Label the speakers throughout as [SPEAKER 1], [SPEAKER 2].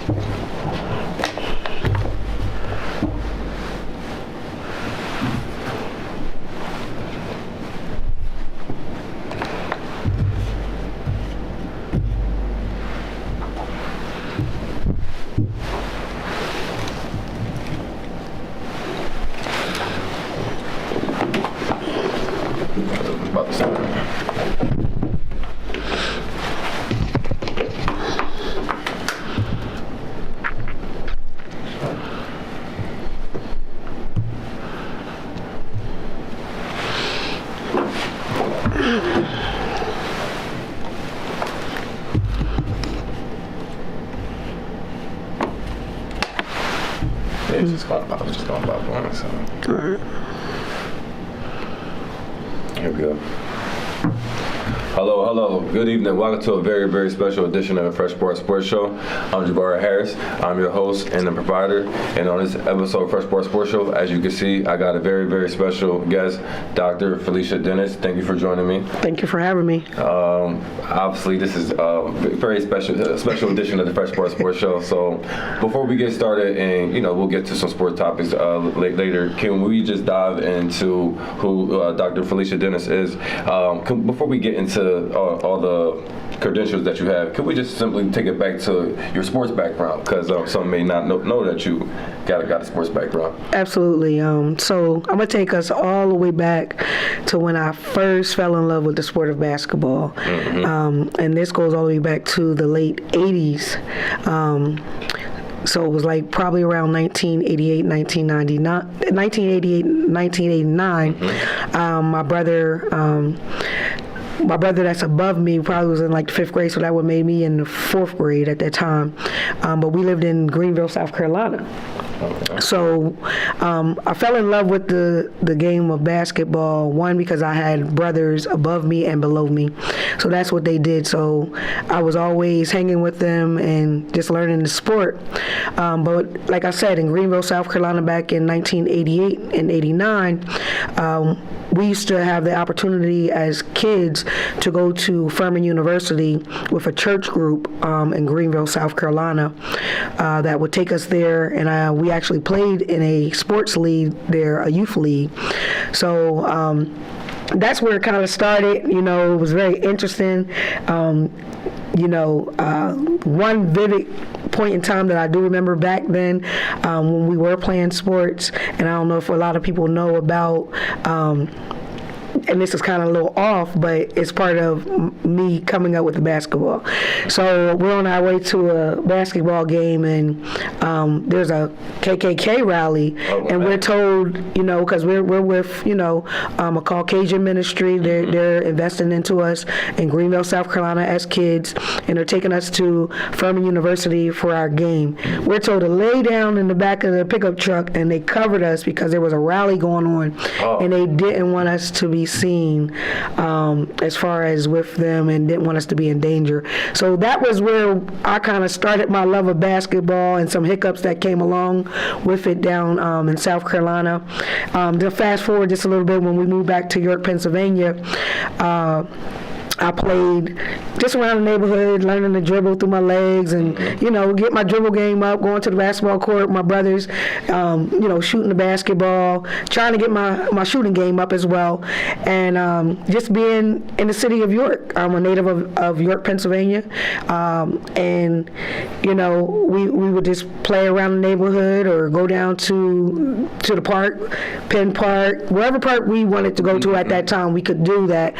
[SPEAKER 1] About to start. It's just going by, one, so.
[SPEAKER 2] All right.
[SPEAKER 1] Here we go. Hello. Good evening. Welcome to a very, very special edition of the Fresh Sports Show. I'm Jabari Harris. I'm your host and the provider. And on this episode of Fresh Sports Show, as you can see, I got a very, very special guest, Dr. Felicia Dennis. Thank you for joining me.
[SPEAKER 2] Thank you for having me.
[SPEAKER 1] Obviously, this is a very special edition of the Fresh Sports Show. So before we get started, and we'll get to some sports topics later, can we just dive into who Dr. Felicia Dennis is? Before we get into all the credentials that you have, could we just simply take it back to your sports background? Because some may not know that you got a sports background.
[SPEAKER 2] Absolutely. So I'm going to take us all the way back to when I first fell in love with the sport of basketball. Mm-hmm. And this goes all the way back to the late 80s. So it was like probably around 1988, 1989. Mm-hmm. My brother that's above me probably was in like the 5th grade, so that would made me in the 4th grade at that time. But we lived in Greenville, South Carolina. Okay. So I fell in love with the game of basketball, one, because I had brothers above me and below me. So that's what they did. So I was always hanging with them and just learning the sport. But like I said, in Greenville, South Carolina back in 1988 and 89, we used to have the opportunity as kids to go to Furman University with a church group in Greenville, South Carolina, that would take us there, and we actually played in a sports league there, a youth league. So that's where it kind of started. It was very interesting. One vivid point in time that I do remember back then, when we were playing sports, and I don't know if a lot of people know about, and this is kind of a little off, but it's part of me coming up with the basketball. So we're on our way to a basketball game, and there's a KKK rally, and we're told, because we're with, a Caucasian ministry. They're investing into us in Greenville, South Carolina as kids, and they're taking us to Furman University for our game. We're told to lay down in the back of the pickup truck, and they covered us because there was a rally going on, and they didn't want us to be seen as far as with them, and didn't want us to be in danger. So that was where I kind of started my love of basketball, and some hiccups that came along with it down in South Carolina. To fast forward just a little bit, when we moved back to York, Pennsylvania, I played just around the neighborhood, learning to dribble through my legs and, get my dribble game up, going to the basketball court with my brothers, shooting the basketball, trying to get my shooting game up as well. And just being in the city of York. I'm a native of York, Pennsylvania. And, we would just play around the neighborhood or go down to the park, Penn Park, wherever park we wanted to go to at that time, we could do that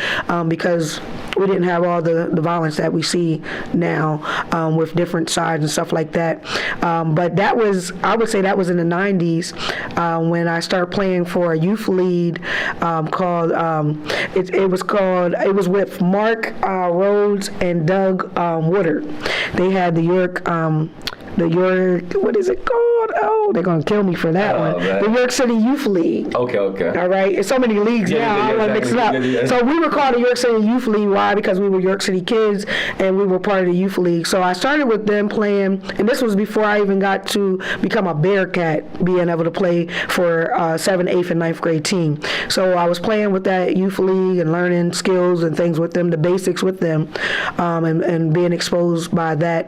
[SPEAKER 2] because we didn't have all the violence that we see now with different sides and stuff like that. But I would say that was in the 90s when I started playing for a youth league called, it was with Mark Rhodes and Doug Woodard. They had the York, what is it called? Oh, they're going to kill me for that one. Man. The York City Youth League.
[SPEAKER 1] Okay.
[SPEAKER 2] All right. It's so many leagues now. I don't want to mix it up. Yeah. So we were called the York City Youth League. Why? Because we were York City kids, and we were part of the Youth League. So I started with them playing, and this was before I even got to become a Bearcat, being able to play for 7th, 8th, and 9th grade team. So I was playing with that Youth League and learning skills and things with them, the basics with them, and being exposed by that.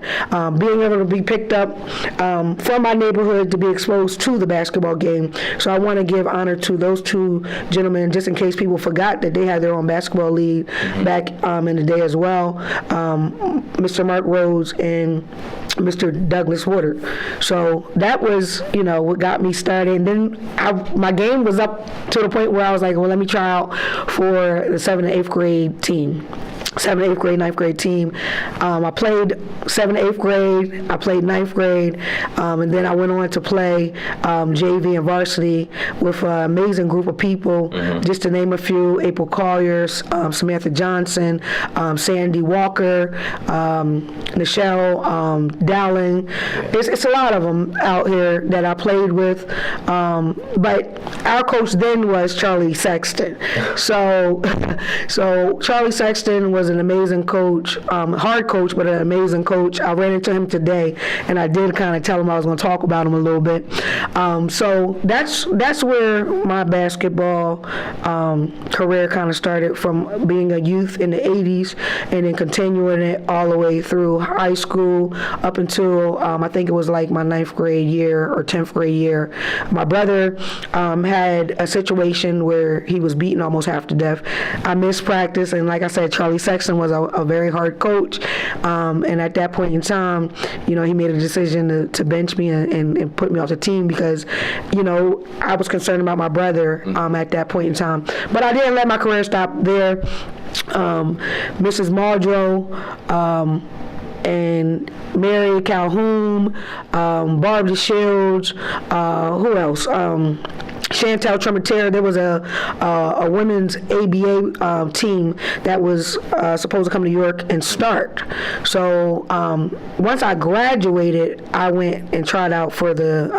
[SPEAKER 2] Being able to be picked up from my neighborhood to be exposed to the basketball game. So I want to give honor to those two gentlemen, just in case people forgot that they had their own basketball league back in the day as well. Mr. Mark Rhodes and Mr. Douglas Woodard. So that was, what got me started. And then my game was up to the point where I was like, well, let me try out for the 7th and 8th grade team. 7th, 8th grade, 9th grade team. I played 7th, 8th grade. I played 9th grade. And then I went on to play JV and varsity with an amazing group of people. Just to name a few: April Collier, Samantha Johnson, Sandy Walker, Nichelle Dowling. It's a lot of them out here that I played with. But our coach then was Charlie Sexton. So Charlie Sexton was an amazing coach, hard coach, but an amazing coach. I ran into him today, and I did kind of tell him I was going to talk about him a little bit. So that's where my basketball career kind of started, from being a youth in the 80s and then continuing it all the way through high school up until I think it was like my 9th grade year or 10th grade year. My brother had a situation where he was beaten almost half to death. I missed practice, and like I said, Charlie Sexton was a very hard coach, and at that point in time, he made a decision to bench me and put me off the team because, I was concerned about my brother at that point in time. But I didn't let my career stop there. Mrs. Muldrow, and Mary Calhoun, Barbara Shields, who else? Chantel Trematera. There was a women's ABA team that was supposed to come to New York and start. So once I graduated, I went and tried out for the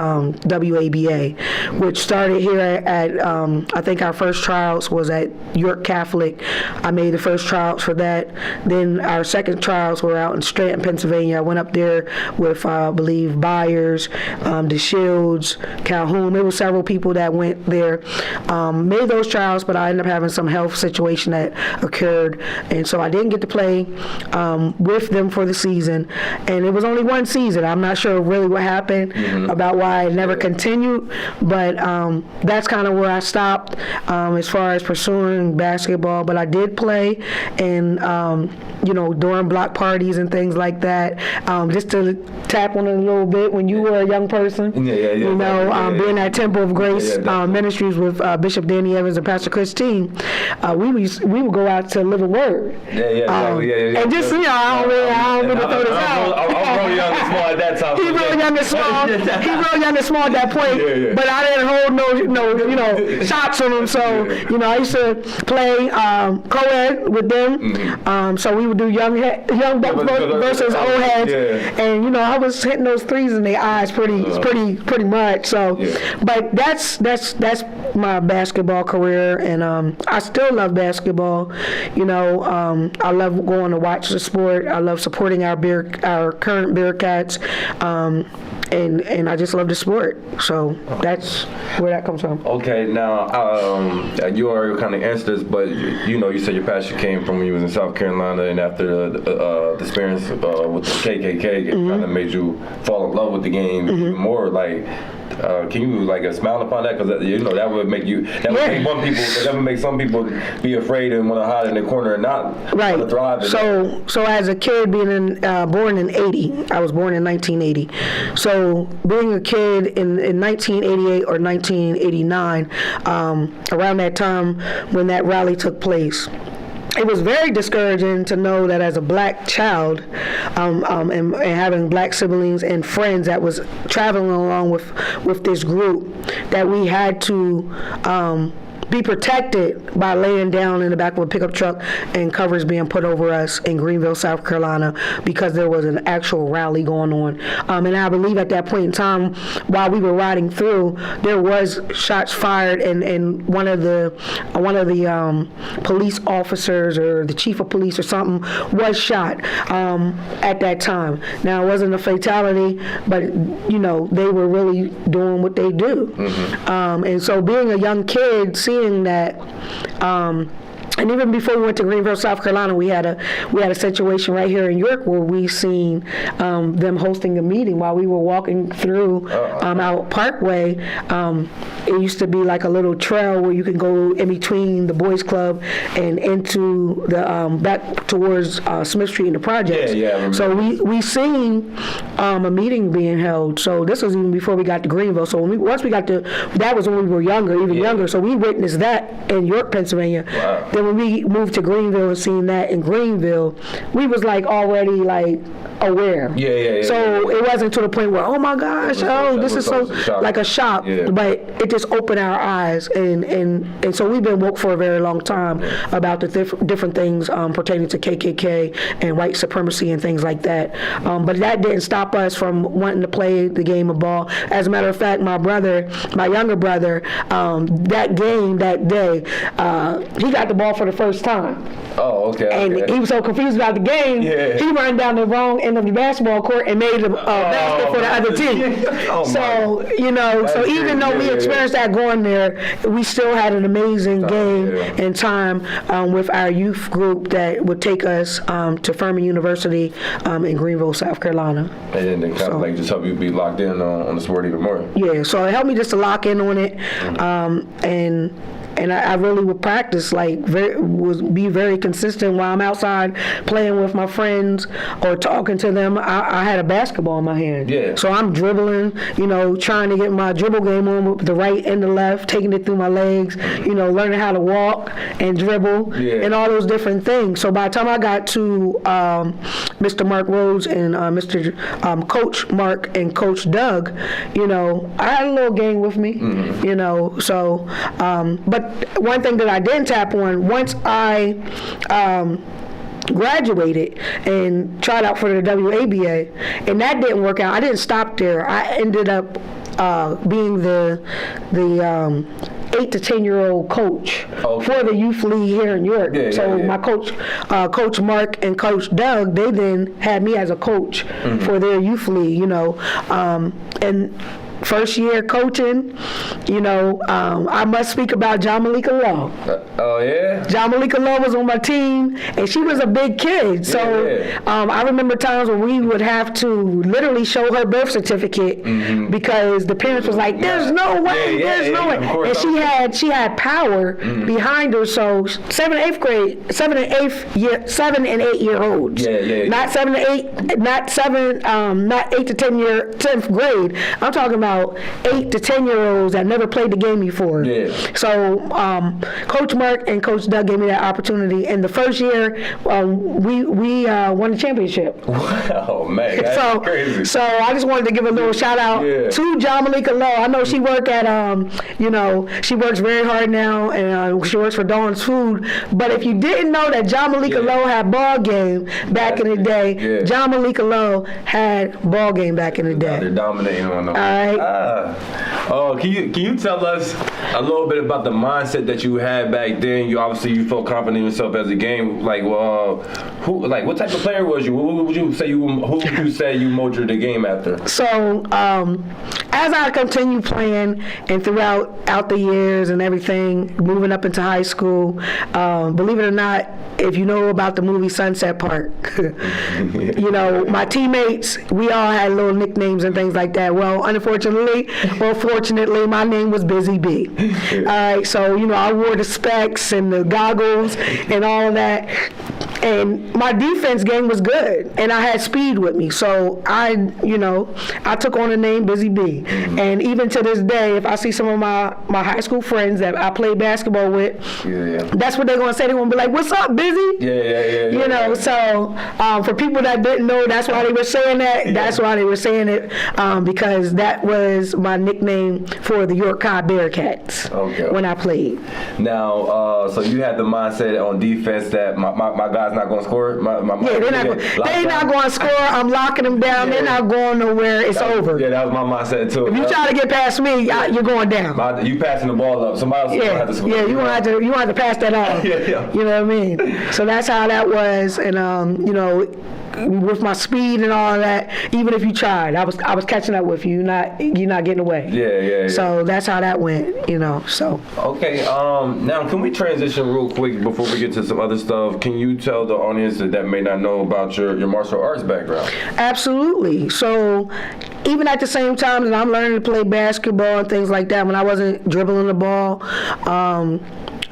[SPEAKER 2] WABA, which started here at I think our first tryouts was at York Catholic. I made the first tryouts for that. Then our second tryouts were out in Scranton, Pennsylvania. I went up there with, I believe, Byers, DeShields, Calhoun. There were several people that went there, made those trials, but I ended up having some health situation that occurred, and so I didn't get to play with them for the season. And it was only one season. I'm not sure really what happened about why I never continued, but that's kind of where I stopped as far as pursuing basketball. But I did play, and during block parties and things like that, just to tap on it a little bit. When you were a young person, being at Temple of Grace Ministries with Bishop Danny Evans and Pastor Christine, we would go out to Living Word. And just, I don't really throw this out.
[SPEAKER 1] I'm real young and small at that time.
[SPEAKER 2] He's real young and small. He's real young and small at that point. But I didn't hold no shots on him. So, I used to play co-ed with them. So we would do young bucks versus old heads. And, I was hitting those threes in their eyes pretty much. So, but that's my basketball career, and I still love basketball. I love going to watch the sport. I love supporting our current Bearcats, and I just love the sport. So that's where that comes from.
[SPEAKER 1] Okay, now you already kind of answered this, but you said your passion came from when you was in South Carolina, and after the experience with the KKK, it kind of made you fall in love with the game even more. Like, can you expound upon that? Because that would make make some people be afraid and want to hide in the corner and not want to thrive.
[SPEAKER 2] So as a kid, being born in 80, I was born in 1980. So being a kid in 1988 or 1989, around that time when that rally took place, it was very discouraging to know that as a black child, and having black siblings and friends that was traveling along with this group, that we had to be protected by laying down in the back of a pickup truck and covers being put over us in Greenville, South Carolina, because there was an actual rally going on. And I believe at that point in time, while we were riding through, there was shots fired, and one of the police officers or the chief of police or something was shot at that time. Now, it wasn't a fatality, but they were really doing what they do. And so being a young kid, seeing that And even before we went to Greenville, South Carolina, we had a situation right here in York where we seen them hosting a meeting while we were walking through out Parkway. It used to be like a little trail where you can go in between the boys club and into the back towards Smith Street and the projects.
[SPEAKER 1] Yeah, I remember.
[SPEAKER 2] So we seen a meeting being held. So this was even before we got to Greenville. So once we got to, that was when we were younger, even younger. So we witnessed that in York, Pennsylvania.
[SPEAKER 1] Wow.
[SPEAKER 2] Then when we moved to Greenville and seen that in Greenville, we was like already like aware.
[SPEAKER 1] Yeah.
[SPEAKER 2] So it wasn't to the point where, oh my gosh, this is so like a shock.
[SPEAKER 1] Yeah.
[SPEAKER 2] But it just opened our eyes, and so we've been woke for a very long time about the different things pertaining to KKK and white supremacy and things like that. But that didn't stop us from wanting to play the game of ball. As a matter of fact, my younger brother, that game that day, he got the ball for the first time.
[SPEAKER 1] Oh, okay.
[SPEAKER 2] And he was so confused about the game, he ran down the wrong end of the basketball court and made a basket for the other team. So, so even though we experienced that going there, we still had an amazing game and time with our youth group that would take us to Furman University in Greenville, South Carolina.
[SPEAKER 1] And then kind of like just help you be locked in on the sport even more.
[SPEAKER 2] Yeah, so it helped me just to lock in on it, and I really would practice, be very consistent while I'm outside playing with my friends or talking to them. I had a basketball in my hand.
[SPEAKER 1] Yeah.
[SPEAKER 2] So I'm dribbling, trying to get my dribble game on with the right and the left, taking it through my legs, learning how to walk and dribble and all those different things. So by the time I got to Mr. Mark Rhodes and Mr. Coach Mark and Coach Doug, I had a little game with me, but one thing that I didn't tap on, once I graduated and tried out for the WABA, and that didn't work out. I didn't stop there. I ended up being the 8 to 10-year-old coach for the youth league here in York. My coach, Coach Mark and Coach Doug, they then had me as a coach for their youth league, and first year coaching, I must speak about John Malika Lowe.
[SPEAKER 1] Oh, yeah?
[SPEAKER 2] John Malika Lowe was on my team, and she was a big kid. So I remember times when we would have to literally show her birth certificate because the parents was like, there's no way, there's no way. And she had power behind her. So 7 and 8 year olds. Not 7 to 8, not 8 to 10th grade. I'm talking about 8 to 10-year-olds that never played the game before. So Coach Mark and Coach Doug gave me that opportunity, and the first year we won the championship.
[SPEAKER 1] Wow, man, that's crazy.
[SPEAKER 2] So I just wanted to give a little shout out to John Malika Lowe. I know she work at she works very hard now, and she works for Dawn's Food. But if you didn't know that John Malika Lowe had ball game back in the day, John Malika Lowe had ball game back in the day.
[SPEAKER 1] They're dominating on them.
[SPEAKER 2] All right.
[SPEAKER 1] Can you tell us a little bit about the mindset that you had back then? You felt confident in yourself as a game. What type of player was you? Who would you say you molded the game after?
[SPEAKER 2] So as I continued playing and throughout the years and everything, moving up into high school, believe it or not, if you know about the movie Sunset Park, my teammates, we all had little nicknames and things like that. Well, unfortunately, or fortunately, my name was Busy B. All right, so I wore the specs and the goggles and all of that, and my defense game was good, and I had speed with me. So I took on the name Busy B, and even to this day, if I see some of my high school friends that I played basketball with, that's what they're gonna say. They're gonna be like, "What's up, Busy?" So for people that didn't know, that's why they were saying that. That's why they were saying it, because that was my nickname for the York High Bearcats when I played.
[SPEAKER 1] Now, so you had the mindset on defense that my guy's not going to score?
[SPEAKER 2] They're not going to score. I'm locking them down. They're not going nowhere. It's over.
[SPEAKER 1] Yeah, that was my mindset too.
[SPEAKER 2] If you try to get past me, you're going down.
[SPEAKER 1] You passing the ball up. Somebody else going to have to score.
[SPEAKER 2] Yeah, you want to have to pass that off. You know what I mean? So that's how that was. And, with my speed and all that. Even if you tried, I was catching up with you. You're not getting away.
[SPEAKER 1] Yeah.
[SPEAKER 2] So that's how that went, So
[SPEAKER 1] Okay, now can we transition real quick before we get to some other stuff? Can you tell the audience that may not know about your martial arts background?
[SPEAKER 2] absolutely. So even at the same time that I'm learning to play basketball and things like that, when I wasn't dribbling the ball,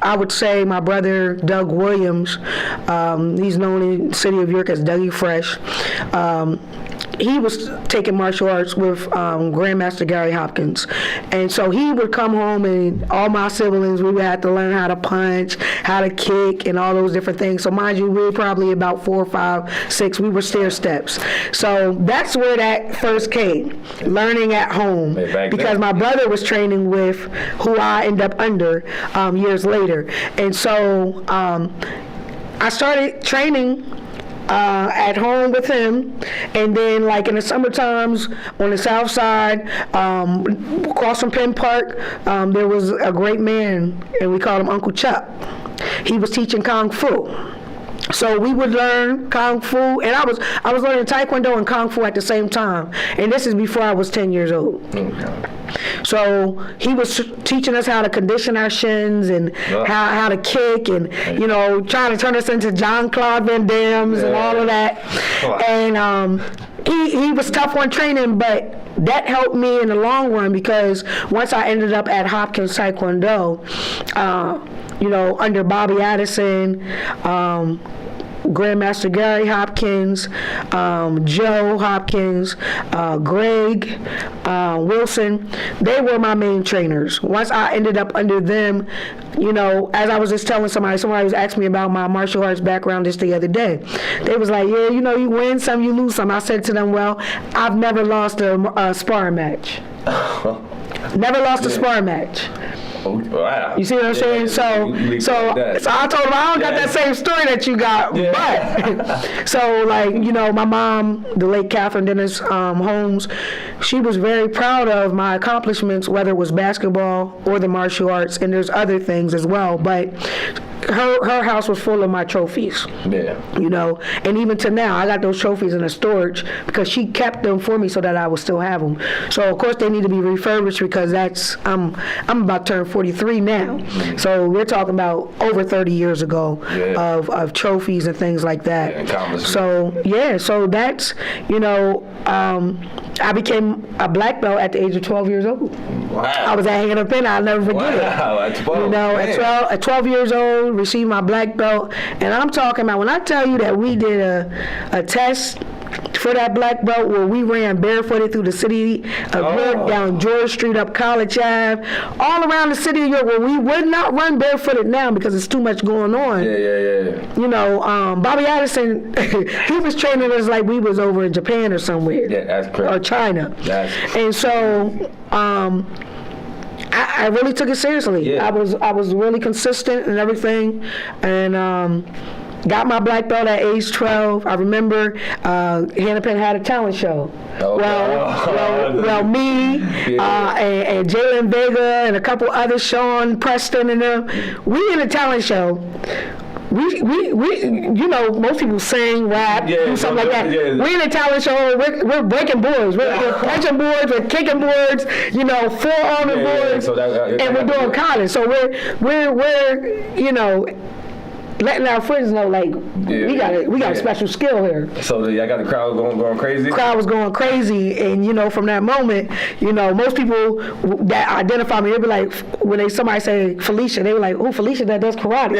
[SPEAKER 2] I would say my brother Doug Williams, he's known in the city of York as Dougie Fresh. He was taking martial arts with Grandmaster Gary Hopkins. And so he would come home and all my siblings, we would have to learn how to punch, how to kick, and all those different things. So mind you, we were probably about 4, 5, 6. We were stair steps. So that's where that first came, learning at home. Because my brother was training with who I ended up under years later. And so I started training at home with him, and then like in the summer times on the south side, across from Penn Park, there was a great man, and we called him Uncle Chuck. He was teaching Kung Fu. So we would learn Kung Fu, and I was learning Taekwondo and Kung Fu at the same time, and this is before I was 10 years old. Okay. So he was teaching us how to condition our shins and how to kick, and trying to turn us into Jean-Claude Van Damme's and all of that. And he was tough on training, but that helped me in the long run, because once I ended up at Hopkins Taekwondo, under Bobby Addison, Grandmaster Gary Hopkins, Joe Hopkins, Greg Wilson, they were my main trainers. Once I ended up under them, as I was just telling somebody was asking me about my martial arts background just the other day. They was like, yeah, you win some, you lose some. I said to them, well, I've never lost a sparring match. Never lost a sparring match.
[SPEAKER 1] Wow.
[SPEAKER 2] You see what I'm saying? So I told him I don't got that same story that you got, but so my mom, the late Catherine Dennis Holmes, she was very proud of my accomplishments, whether it was basketball or the martial arts, and there's other things as well, but her house was full of my trophies. Yeah. And even to now, I got those trophies in a storage because she kept them for me so that I would still have them. So of course they need to be refurbished, because I'm about to turn 43 now. Mm-hmm. So we're talking about over 30 years ago of trophies and things like that. So that's I became a black belt at the age of 12 years old. Wow. I was at Hannah Penn. I'll never forget it.
[SPEAKER 1] At 12.
[SPEAKER 2] At 12 years old, received my black belt. And I'm talking about, when I tell you that we did a test for that black belt where we ran barefooted through the city of York, down George Street, up College Ave, all around the city of York, where we would not run barefooted now because there's too much going on. Yeah. Bobby Addison, he was training us like we was over in Japan or somewhere.
[SPEAKER 1] Yeah, that's correct.
[SPEAKER 2] Or China. And so, I really took it seriously. Yeah. I was really consistent and everything, and got my black belt at age 12. I remember Hannah Penn had a talent show. Okay. Well, me and Jalen Vega and a couple others, Sean Preston and them, we in a talent show. We most people sing, rap, do something like that. Yeah. We're in a talent show. We're breaking boards. We're punching boards. We're kicking boards. Four-arming boards. So and we're doing college. So we're letting our friends know, we got a special skill here.
[SPEAKER 1] So I got the crowd going crazy?
[SPEAKER 2] The crowd was going crazy, and from that moment, most people that identify me, they be like, when somebody say Felicia, they were like, oh, Felicia that does karate.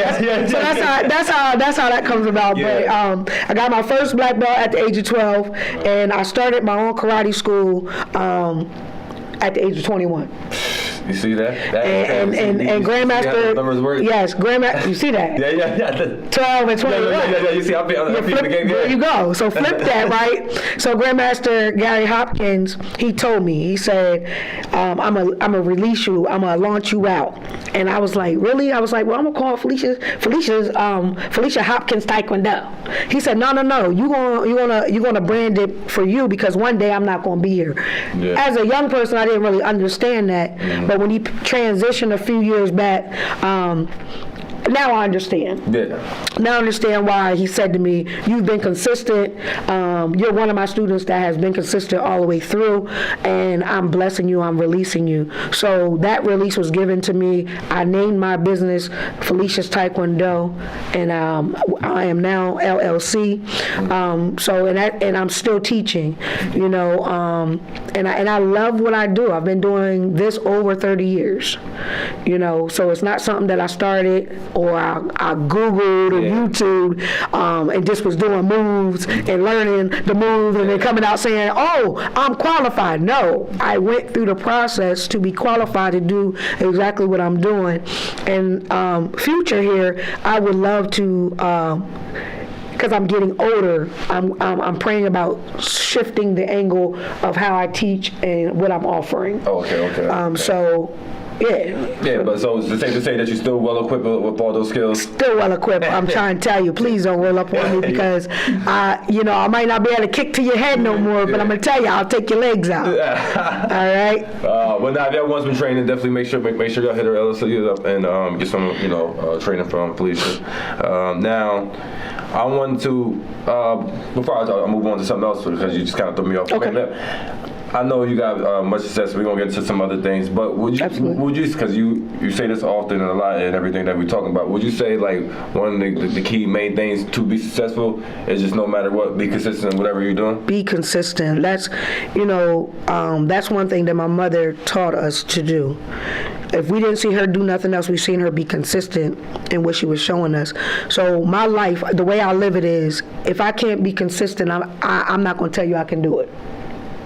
[SPEAKER 2] So that's how that comes about. Yeah. But I got my first black belt at the age of 12, and I started my own karate school at the age of 21.
[SPEAKER 1] You see that?
[SPEAKER 2] And Grandmaster, yes, Grandmaster, you see that?
[SPEAKER 1] Yeah.
[SPEAKER 2] 12 and 21.
[SPEAKER 1] Yeah, you see, I'm the game.
[SPEAKER 2] There you go. So flip that, right? So Grandmaster Gary Hopkins, he told me, he said, I'm gonna release you, I'm gonna launch you out. And I was like, really? I was like, well, I'm gonna call Felicia Hopkins Taekwondo. He said, no, you're gonna brand it for you, because one day I'm not gonna be here. Yeah. As a young person, I didn't really understand that. Mm-hmm. But when he transitioned a few years back, now I understand.
[SPEAKER 1] Yeah.
[SPEAKER 2] Now I understand why he said to me, "You've been consistent. You're one of my students that has been consistent all the way through, and I'm blessing you. I'm releasing you." So that release was given to me. I named my business Felicia's Taekwondo, and I am now LLC. And I'm still teaching. You know, and I love what I do. I've been doing this over 30 years. You know, so it's not something that I started or I Googled or YouTube and just was doing moves and learning the move and then coming out saying, "Oh, I'm qualified." No, I went through the process to be qualified to do exactly what I'm doing. And future here, I would love to. Because I'm getting older, I'm praying about shifting the angle of how I teach and what I'm offering.
[SPEAKER 1] Okay.
[SPEAKER 2] So, yeah.
[SPEAKER 1] Yeah, but so it's safe to say that you're still well equipped with all those skills?
[SPEAKER 2] Still well equipped. I'm trying to tell you, please don't roll up on me because, I might not be able to kick to your head no more, but I'm going to tell you, I'll take your legs out. All right?
[SPEAKER 1] Well, now, if everyone's been training, definitely make sure y'all hit her LLC up and get some, training from Felicia. Now, I want to, before I move on to something else, because you just kind of threw me off.
[SPEAKER 2] Okay.
[SPEAKER 1] I know you got much success. We're gonna get into some other things, but would you, because you say this often and a lot and everything that we're talking about, would you say like one of the key main things to be successful is just no matter what, be consistent in whatever you're doing?
[SPEAKER 2] Be consistent. That's, that's one thing that my mother taught us to do. If we didn't see her do nothing else, we seen her be consistent in what she was showing us. So my life, the way I live it is, if I can't be consistent, I'm not going to tell you I can do it.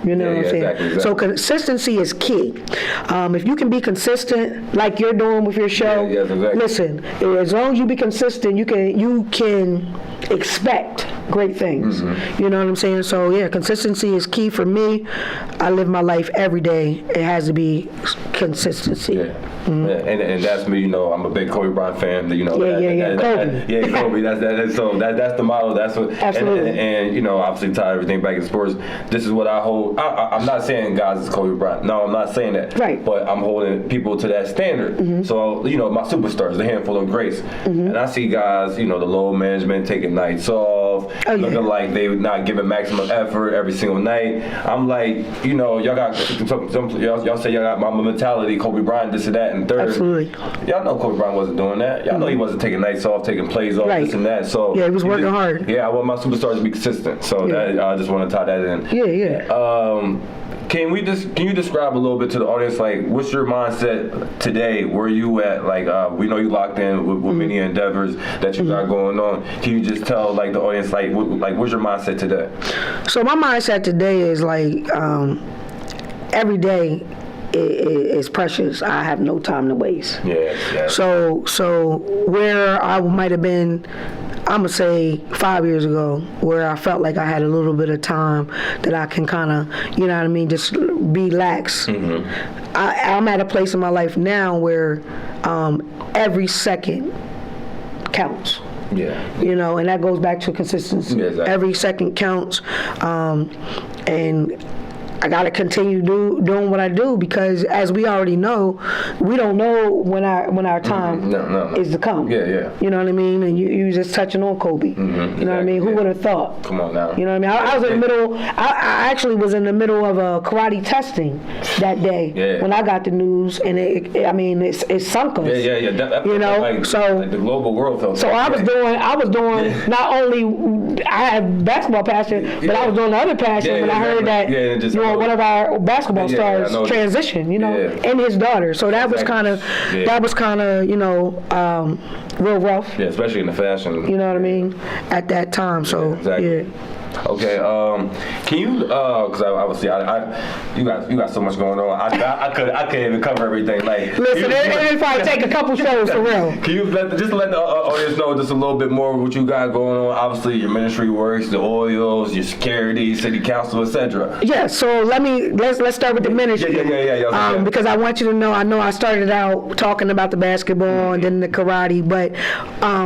[SPEAKER 2] You know what I'm saying?
[SPEAKER 1] Exactly.
[SPEAKER 2] So consistency is key. If you can be consistent, like you're doing with your show, listen. As long as you be consistent, you can expect great things. Mm-hmm. You know what I'm saying? So yeah, consistency is key for me. I live my life every day. It has to be consistency.
[SPEAKER 1] Yeah. Mm-hmm. Yeah. And that's me. I'm a big Kobe Bryant fan.
[SPEAKER 2] Kobe.
[SPEAKER 1] Kobe. That's the model. That's what.
[SPEAKER 2] Absolutely.
[SPEAKER 1] And obviously tie everything back in sports. This is what I hold. I'm not saying guys is Kobe Bryant. No, I'm not saying that.
[SPEAKER 2] Right.
[SPEAKER 1] But I'm holding people to that standard. Mm-hmm. So my superstars, the handful of greats, and I see guys, the low management taking nights off, looking like they not giving maximum effort every single night. I'm like, y'all got y'all say y'all got Mamba mentality, Kobe Bryant, this and that, and third.
[SPEAKER 2] Absolutely.
[SPEAKER 1] Y'all know Kobe Bryant wasn't doing that. Y'all know he wasn't taking nights off, taking plays off, this and that. So
[SPEAKER 2] yeah, he was working hard.
[SPEAKER 1] Yeah, I want my superstars to be consistent. So that, I just want to tie that in.
[SPEAKER 2] Yeah.
[SPEAKER 1] Can you describe a little bit to the audience, like, what's your mindset today? Where you at? Like, we know you locked in with many endeavors that you got going on. Can you just tell, like, the audience, like, what's your mindset today?
[SPEAKER 2] So my mindset today is, like, every day is precious. I have no time to waste.
[SPEAKER 1] Yeah.
[SPEAKER 2] So where I might have been, I'm gonna say 5 years ago, where I felt like I had a little bit of time that I can kind of, just be lax. Mm-hmm. I'm at a place in my life now where every second counts.
[SPEAKER 1] Yeah.
[SPEAKER 2] And that goes back to consistency.
[SPEAKER 1] Yeah, exactly.
[SPEAKER 2] Every second counts, and I gotta continue doing what I do because, as we already know, we don't know when our time is to come.
[SPEAKER 1] Yeah.
[SPEAKER 2] You know what I mean? And you just touching on Kobe. Mm-hmm. You know what I mean? Who would have thought?
[SPEAKER 1] Come on now.
[SPEAKER 2] You know what I mean? I was in the middle. I actually was in the middle of a karate testing that day when I got the news, and it sunk us.
[SPEAKER 1] Yeah. That,
[SPEAKER 2] so
[SPEAKER 1] like the global world felt.
[SPEAKER 2] So I was doing not only I had basketball passion, but I was doing the other passion when I heard that one of our basketball stars transition, and his daughter. So that was kind of real rough.
[SPEAKER 1] Yeah, especially in the fashion.
[SPEAKER 2] You know what I mean? At that time. So
[SPEAKER 1] exactly. Okay, can you? Because obviously, you got so much going on. I couldn't even cover everything. Like,
[SPEAKER 2] listen, it'll probably take a couple shows for real.
[SPEAKER 1] Can you let the audience know just a little bit more what you got going on? Obviously, your ministry works, the oils, your security, city council, etc.
[SPEAKER 2] Yeah. So let's start with the ministry.
[SPEAKER 1] Yeah.
[SPEAKER 2] Because I want you to know. I know I started out talking about the basketball and then the karate, but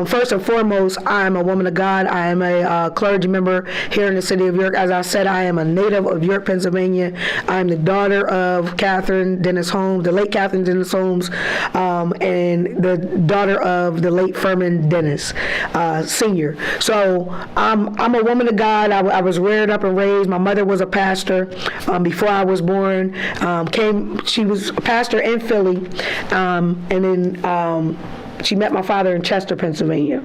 [SPEAKER 2] first and foremost, I am a woman of God. I am a clergy member here here in the city of York. As I said, I am a native of York, Pennsylvania. I'm the daughter of Catherine Dennis Holmes, the late Catherine Dennis Holmes, and the daughter of the late Furman Dennis, Sr. So I'm a woman of God. I was reared up and raised. My mother was a pastor before I was born. She was a pastor in Philly, and then she met my father in Chester, Pennsylvania.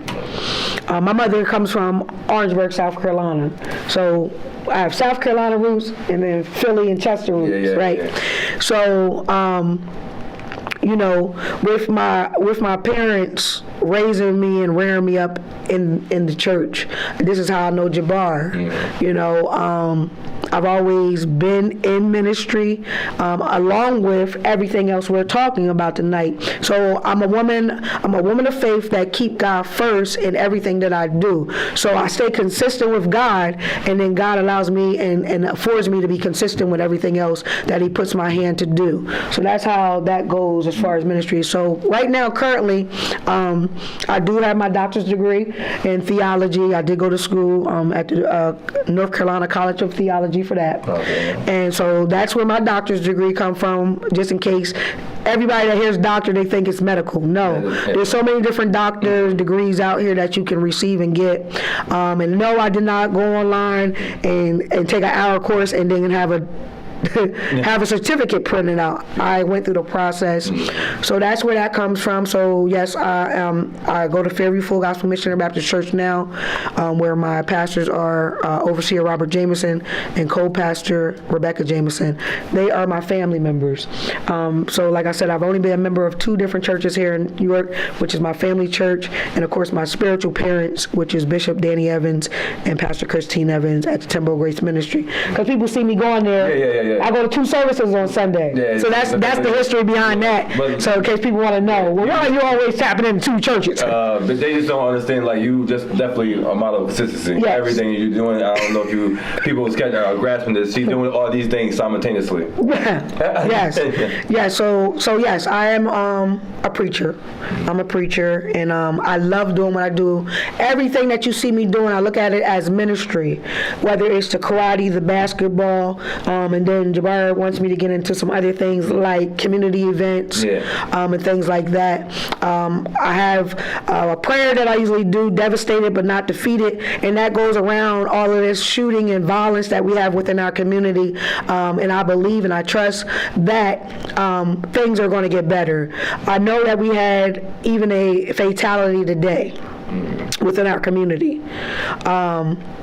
[SPEAKER 2] My mother comes from Orangeburg, South Carolina. So I have South Carolina roots and then Philly and Chester roots, right? Yeah. So, you know, with my parents raising me and rearing me up in the church, this is how I know Jabbar. Mm-hmm. You know, I've always been in ministry, along with everything else we're talking about tonight. So I'm a woman of faith that keep God first in everything that I do. So I stay consistent with God, and then God allows me and affords me to be consistent with everything else that He puts my hand to do. So that's how that goes as far as ministry. So right now, currently, I do have my doctor's degree in theology. I did go to school at the North Carolina College of Theology for that. Okay. And so that's where my doctor's degree come from, just in case everybody that hears doctor, they think it's medical. No, there's so many different doctor's degrees out here that you can receive and get. And no, I did not go online and take an hour course and then have a certificate printed out. I went through the process. So that's where that comes from. So yes, I go to Fairview Full Gospel Missionary Baptist Church now, where my pastors are Overseer Robert Jameson and co-pastor Rebecca Jameson. They are my family members. So like I said, I've only been a member of 2 different churches here in New York, which is my family church, and of course my spiritual parents, which is Bishop Danny Evans and Pastor Christine Evans at the Temple of Grace Ministry. Because people see me going there. I go to 2 services on Sunday. Yeah, so that's the history behind that. But, so in case people want to know, well, why are you always tapping into 2 churches?
[SPEAKER 1] But they just don't understand, like, you just definitely a model of consistency. Yes. Everything you're doing, I don't know if people are grasping this. She's doing all these things simultaneously.
[SPEAKER 2] Yes. Yeah, so yes, I am a preacher. I'm a preacher, and I love doing what I do. Everything that you see me doing, I look at it as ministry, whether it's the karate, the basketball, and then Jabbar wants me to get into some other things like community events, and things like that. I have a prayer that I usually do, devastated but not defeated, and that goes around all of this shooting and violence that we have within our community, and I believe and I trust that things are going to get better. I know that we had even a fatality today within our community.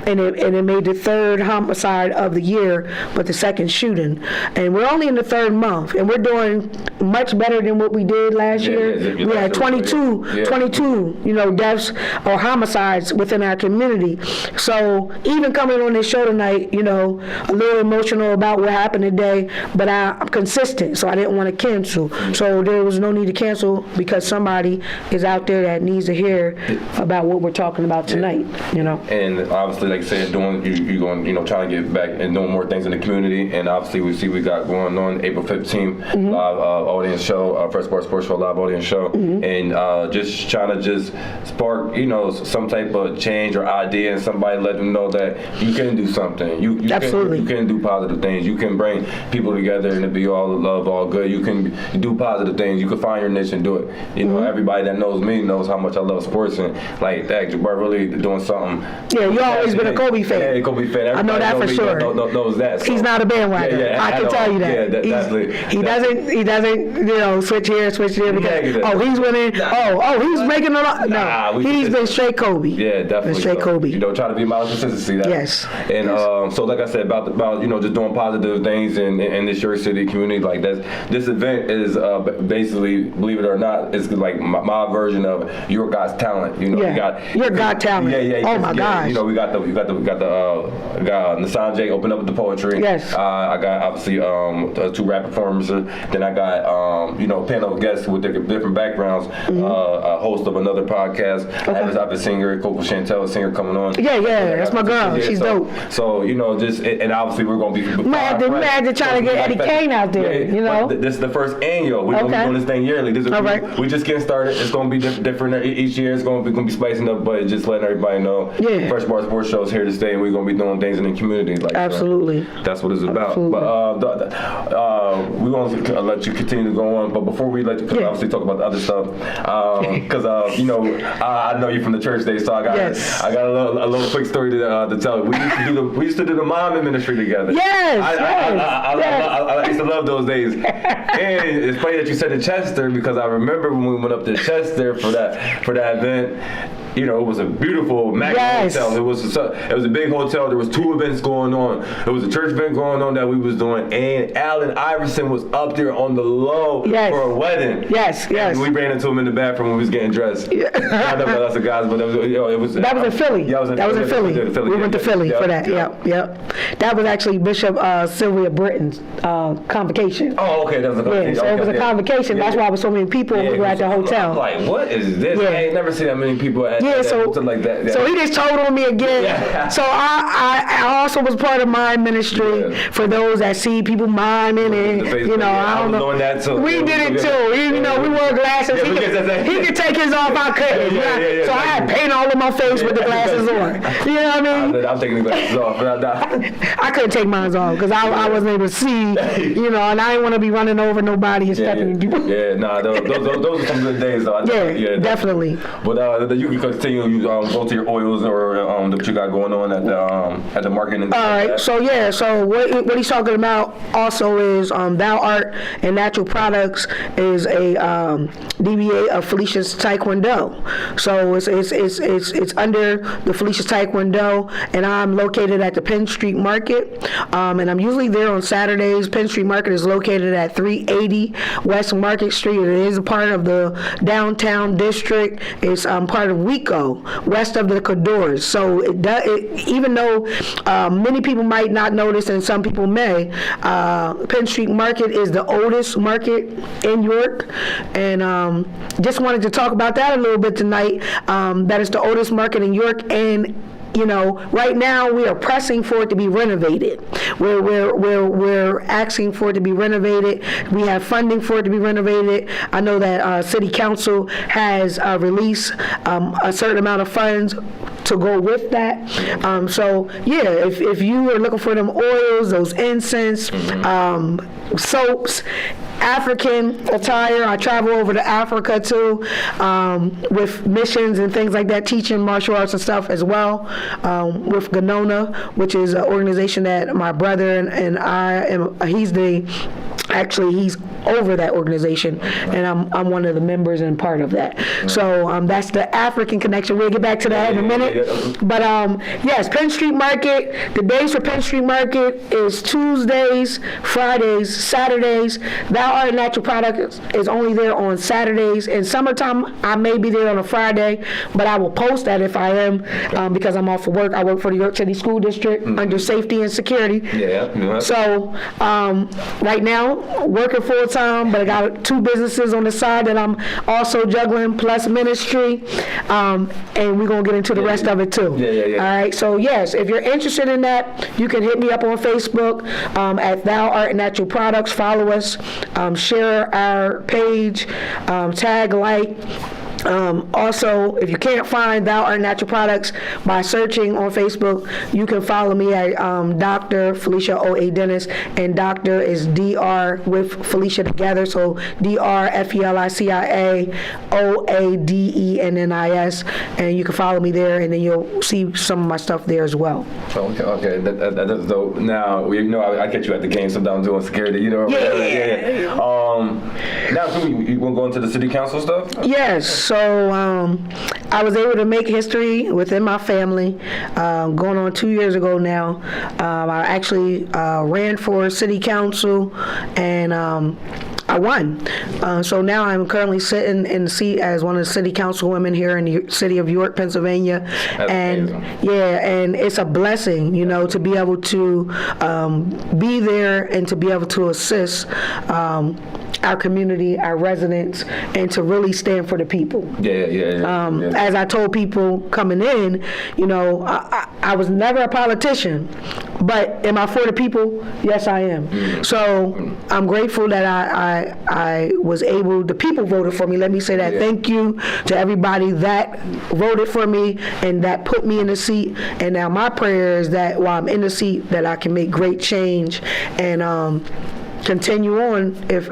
[SPEAKER 2] And it made the 3rd homicide of the year, but the 2nd shooting. And we're only in the 3rd month, and we're doing much better than what we did last year. We had 22, deaths or homicides within our community. So even coming on this show tonight, a little emotional about what happened today, but I'm consistent, so I didn't want to cancel. So there was no need to cancel because somebody is out there that needs to hear about what we're talking about tonight,
[SPEAKER 1] And obviously, like you said, you're going, trying to get back and doing more things in the community. And obviously, we got going on April 15th, live audience show, Fresh Sports Show live audience show, and just trying to spark, some type of change or idea, and somebody let them know that you can do something. You can do positive things. You can bring people together and it be all love, all good. You can do positive things. You can find your niche and do it. Everybody that knows me knows how much I love sports, and like that, Jabbar really doing something.
[SPEAKER 2] Yeah, you always been a Kobe fan.
[SPEAKER 1] Yeah, Kobe fan. Everybody
[SPEAKER 2] I know that for sure.
[SPEAKER 1] Knows that. So.
[SPEAKER 2] He's not a bandwagon. I can tell you that. He doesn't switch here, switch there because he's winning. He's making a lot. No, he's been straight Kobe.
[SPEAKER 1] Yeah, definitely.
[SPEAKER 2] Been straight Kobe.
[SPEAKER 1] Try to be model consistency.
[SPEAKER 2] Yes.
[SPEAKER 1] And so like I said about just doing positive things in this York City community like that. This event is basically, believe it or not, it's like my version of Your God's Talent.
[SPEAKER 2] We got Your God Talent. Oh my gosh.
[SPEAKER 1] We got the Nassan J open up with the poetry.
[SPEAKER 2] Yes.
[SPEAKER 1] I got obviously 2 rap performances. Then I got panel of guests with their different backgrounds. A host of another podcast. I have a singer, Coco Chantel, a singer coming on.
[SPEAKER 2] Yeah, that's my girl. She's dope.
[SPEAKER 1] So and obviously we're gonna be.
[SPEAKER 2] We had to try to get Eddie Kane out there.
[SPEAKER 1] This is the first annual. We're gonna be doing this thing yearly. We just getting started. It's gonna be different each year. It's gonna be spicing up. but just letting everybody know.
[SPEAKER 2] Yeah.
[SPEAKER 1] Fresh Bar Sports Show is here to stay, and we're gonna be doing things in the community. Like
[SPEAKER 2] Absolutely.
[SPEAKER 1] that's what it's about.
[SPEAKER 2] Absolutely.
[SPEAKER 1] But we want to let you continue to go on. But before we let you obviously talk about the other stuff, because I know you from the church days, so I got a little quick story to tell. We used to do the mom ministry together.
[SPEAKER 2] Yes.
[SPEAKER 1] I used to love those days. And it's funny that you said to Chester, because I remember when we went up to Chester for that event. You know, it was a beautiful magnet hotel. It was a big hotel. There was 2 events going on. There was a church event going on that we was doing, and Allen Iverson was up there on the low for a wedding.
[SPEAKER 2] Yes.
[SPEAKER 1] And we ran into him in the bathroom when we was getting dressed. I never got lots of guys, but it was.
[SPEAKER 2] That was in Philly.
[SPEAKER 1] Yeah,
[SPEAKER 2] that was in Philly. We went to Philly for that. Yep. That was actually Bishop Sylvia Britton's convocation.
[SPEAKER 1] Oh, okay. That was a convocation.
[SPEAKER 2] So it was a convocation. That's why there was so many people who were at the hotel.
[SPEAKER 1] I'm like, what is this? I ain't never seen that many people at something like that.
[SPEAKER 2] So he just told on me again. Yeah. So I also was part of mime ministry for those that see people miming and I don't know.
[SPEAKER 1] That too.
[SPEAKER 2] We did it too. We wore glasses. He could take his off. I couldn't. So I had paint all in my face with the glasses on. You know what I mean?
[SPEAKER 1] I'm taking the glasses off.
[SPEAKER 2] I couldn't take mine off because I wasn't able to see. And I didn't want to be running over nobody and stepping in people.
[SPEAKER 1] Those are some good days though.
[SPEAKER 2] Definitely.
[SPEAKER 1] But you can continue. Go to your oils or that you got going on at the market. And
[SPEAKER 2] all right. So what he's talking about also is Thou Art and Natural Products is a DBA of Felicia's Taekwondo. So it's under the Felicia's Taekwondo, and I'm located at the Penn Street Market, and I'm usually there on Saturdays. Penn Street Market is located at 380 West Market Street. It is a part of the downtown district. It's part of WECO, west of the Cadores. So even though many people might not notice and some people may, Penn Street Market is the oldest market in York, and just wanted to talk about that a little bit tonight. That is the oldest market in York, and right now we are pressing for it to be renovated. We're asking for it to be renovated. We have funding for it to be renovated. I know that City Council has released a certain amount of funds to go with that. If you are looking for them oils, those incense, soaps, African attire. I travel over to Africa too, with missions and things like that, teaching martial arts and stuff as well, with Ganona, which is an organization that my brother and I am. He's over that organization, and I'm one of the members and part of that. So that's the African connection. We'll get back to that in a minute. But yes, Penn Street Market. The days for Penn Street Market is Tuesdays, Fridays, Saturdays. Thou Art Natural Products is only there on Saturdays. In summertime, I may be there on a Friday, but I will post that if I am, because I'm off for work. I work for the York City School District under safety and security. So right now, working full time, but I got 2 businesses on the side that I'm also juggling, plus ministry, and we're gonna get into the rest of it too. All right. So yes, if you're interested in that, you can hit me up on Facebook at Thou Art Natural Products. Follow us, share our page, tag, like. Also, if you can't find Thou Art Natural Products by searching on Facebook, you can follow me at Dr. Felicia O.A. Dennis, and Doctor is Dr. with Felicia together, so Dr. Felicia OADENNIS, and you can follow me there, and then you'll see some of my stuff there as well.
[SPEAKER 1] Okay, that's dope. Now, I catch you at the game sometimes doing security,
[SPEAKER 2] Yeah.
[SPEAKER 1] Now, you want to go into the city council stuff?
[SPEAKER 2] Yes. So I was able to make history within my family. Going on 2 years ago now, I actually ran for city council, and I won. So now I'm currently sitting in the seat as one of the city councilwomen here in the city of York, Pennsylvania.
[SPEAKER 1] That's amazing.
[SPEAKER 2] And it's a blessing, to be able to be there and to be able to assist our community, our residents, and to really stand for the people. As I told people coming in, I was never a politician, But am I for the people? Yes, I am. So I'm grateful that I was able, the people voted for me. Let me say that.
[SPEAKER 1] Yeah.
[SPEAKER 2] Thank you to everybody that voted for me and that put me in the seat. And now my prayer is that while I'm in the seat, that I can make great change and continue on if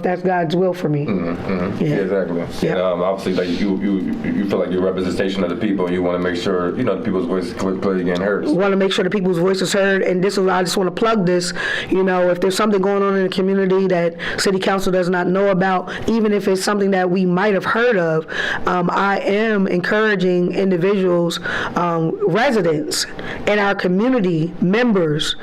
[SPEAKER 2] that's God's will for me.
[SPEAKER 1] Yeah, exactly.
[SPEAKER 2] Yeah.
[SPEAKER 1] And, obviously, like you feel like you're a representation of the people, and you want to make sure the people's voices clearly getting heard.
[SPEAKER 2] Want to make sure the people's voice is heard, and this is I just want to plug this. If there's something going on in the community that City Council does not know about, even if it's something that we might have heard of, I am encouraging individuals, residents in our community, members,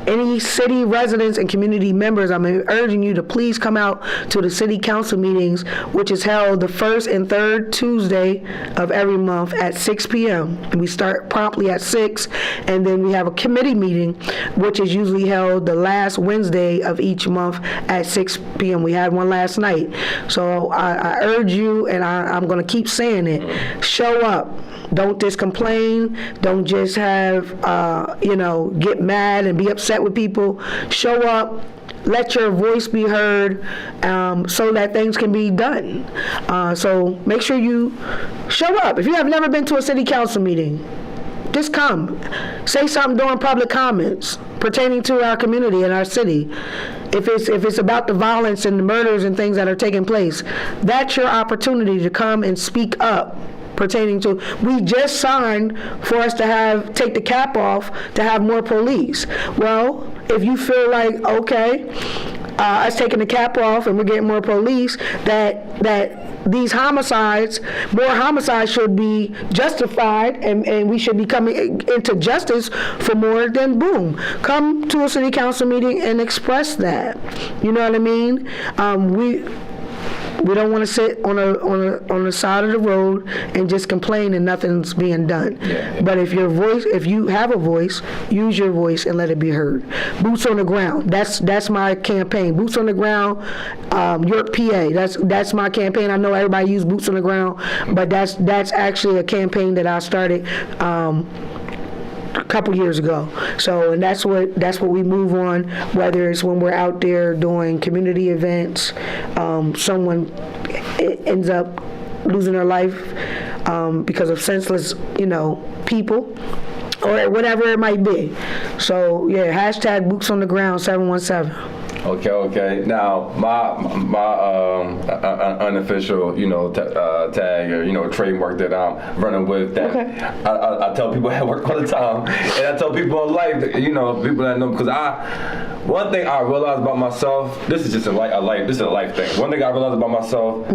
[SPEAKER 2] any city residents and community members, I'm urging you to please come out to the city council meetings, which is held the first and third Tuesday of every month at 6 p.m. And we start promptly at 6, and then we have a committee meeting, which is usually held the last Wednesday of each month at 6 p.m. We had one last night. So I urge you, and I'm going to keep saying it, show up. Don't just complain. Don't just have, get mad and be upset with people. Show up. Let your voice be heard so that things can be done. So make sure you show up. If you have never been to a city council meeting, just come. Say something during public comments pertaining to our community and our city. If it's about the violence and the murders and things that are taking place, that's your opportunity to come and speak up. Pertaining to, we just signed for us to take the cap off to have more police. Well, if you feel like, okay, us taking the cap off and we're getting more police, that these homicides, more homicides should be justified and we should be coming into justice for more, then boom, come to a city council meeting and express that. You know what I mean? We don't want to sit on the side of the road and just complain and nothing's being done.
[SPEAKER 1] Yeah.
[SPEAKER 2] But if you have a voice, use your voice and let it be heard. Boots on the ground. That's my campaign. Boots on the ground, York, PA. That's my campaign. I know everybody use boots on the ground, but that's actually a campaign that I started a couple years ago. So, and that's what we move on, whether it's when we're out there doing community events, someone ends up losing their life because of senseless, people, or whatever it might be. So, yeah, hashtag Boots on the Ground 717.
[SPEAKER 1] Okay. Now, my unofficial, tag or trademark that I'm running with. That
[SPEAKER 2] Okay.
[SPEAKER 1] I tell people at work all the time, and I tell people in life, that, people that know, because one thing I realized about myself. This is just a life thing. One thing I realized about myself.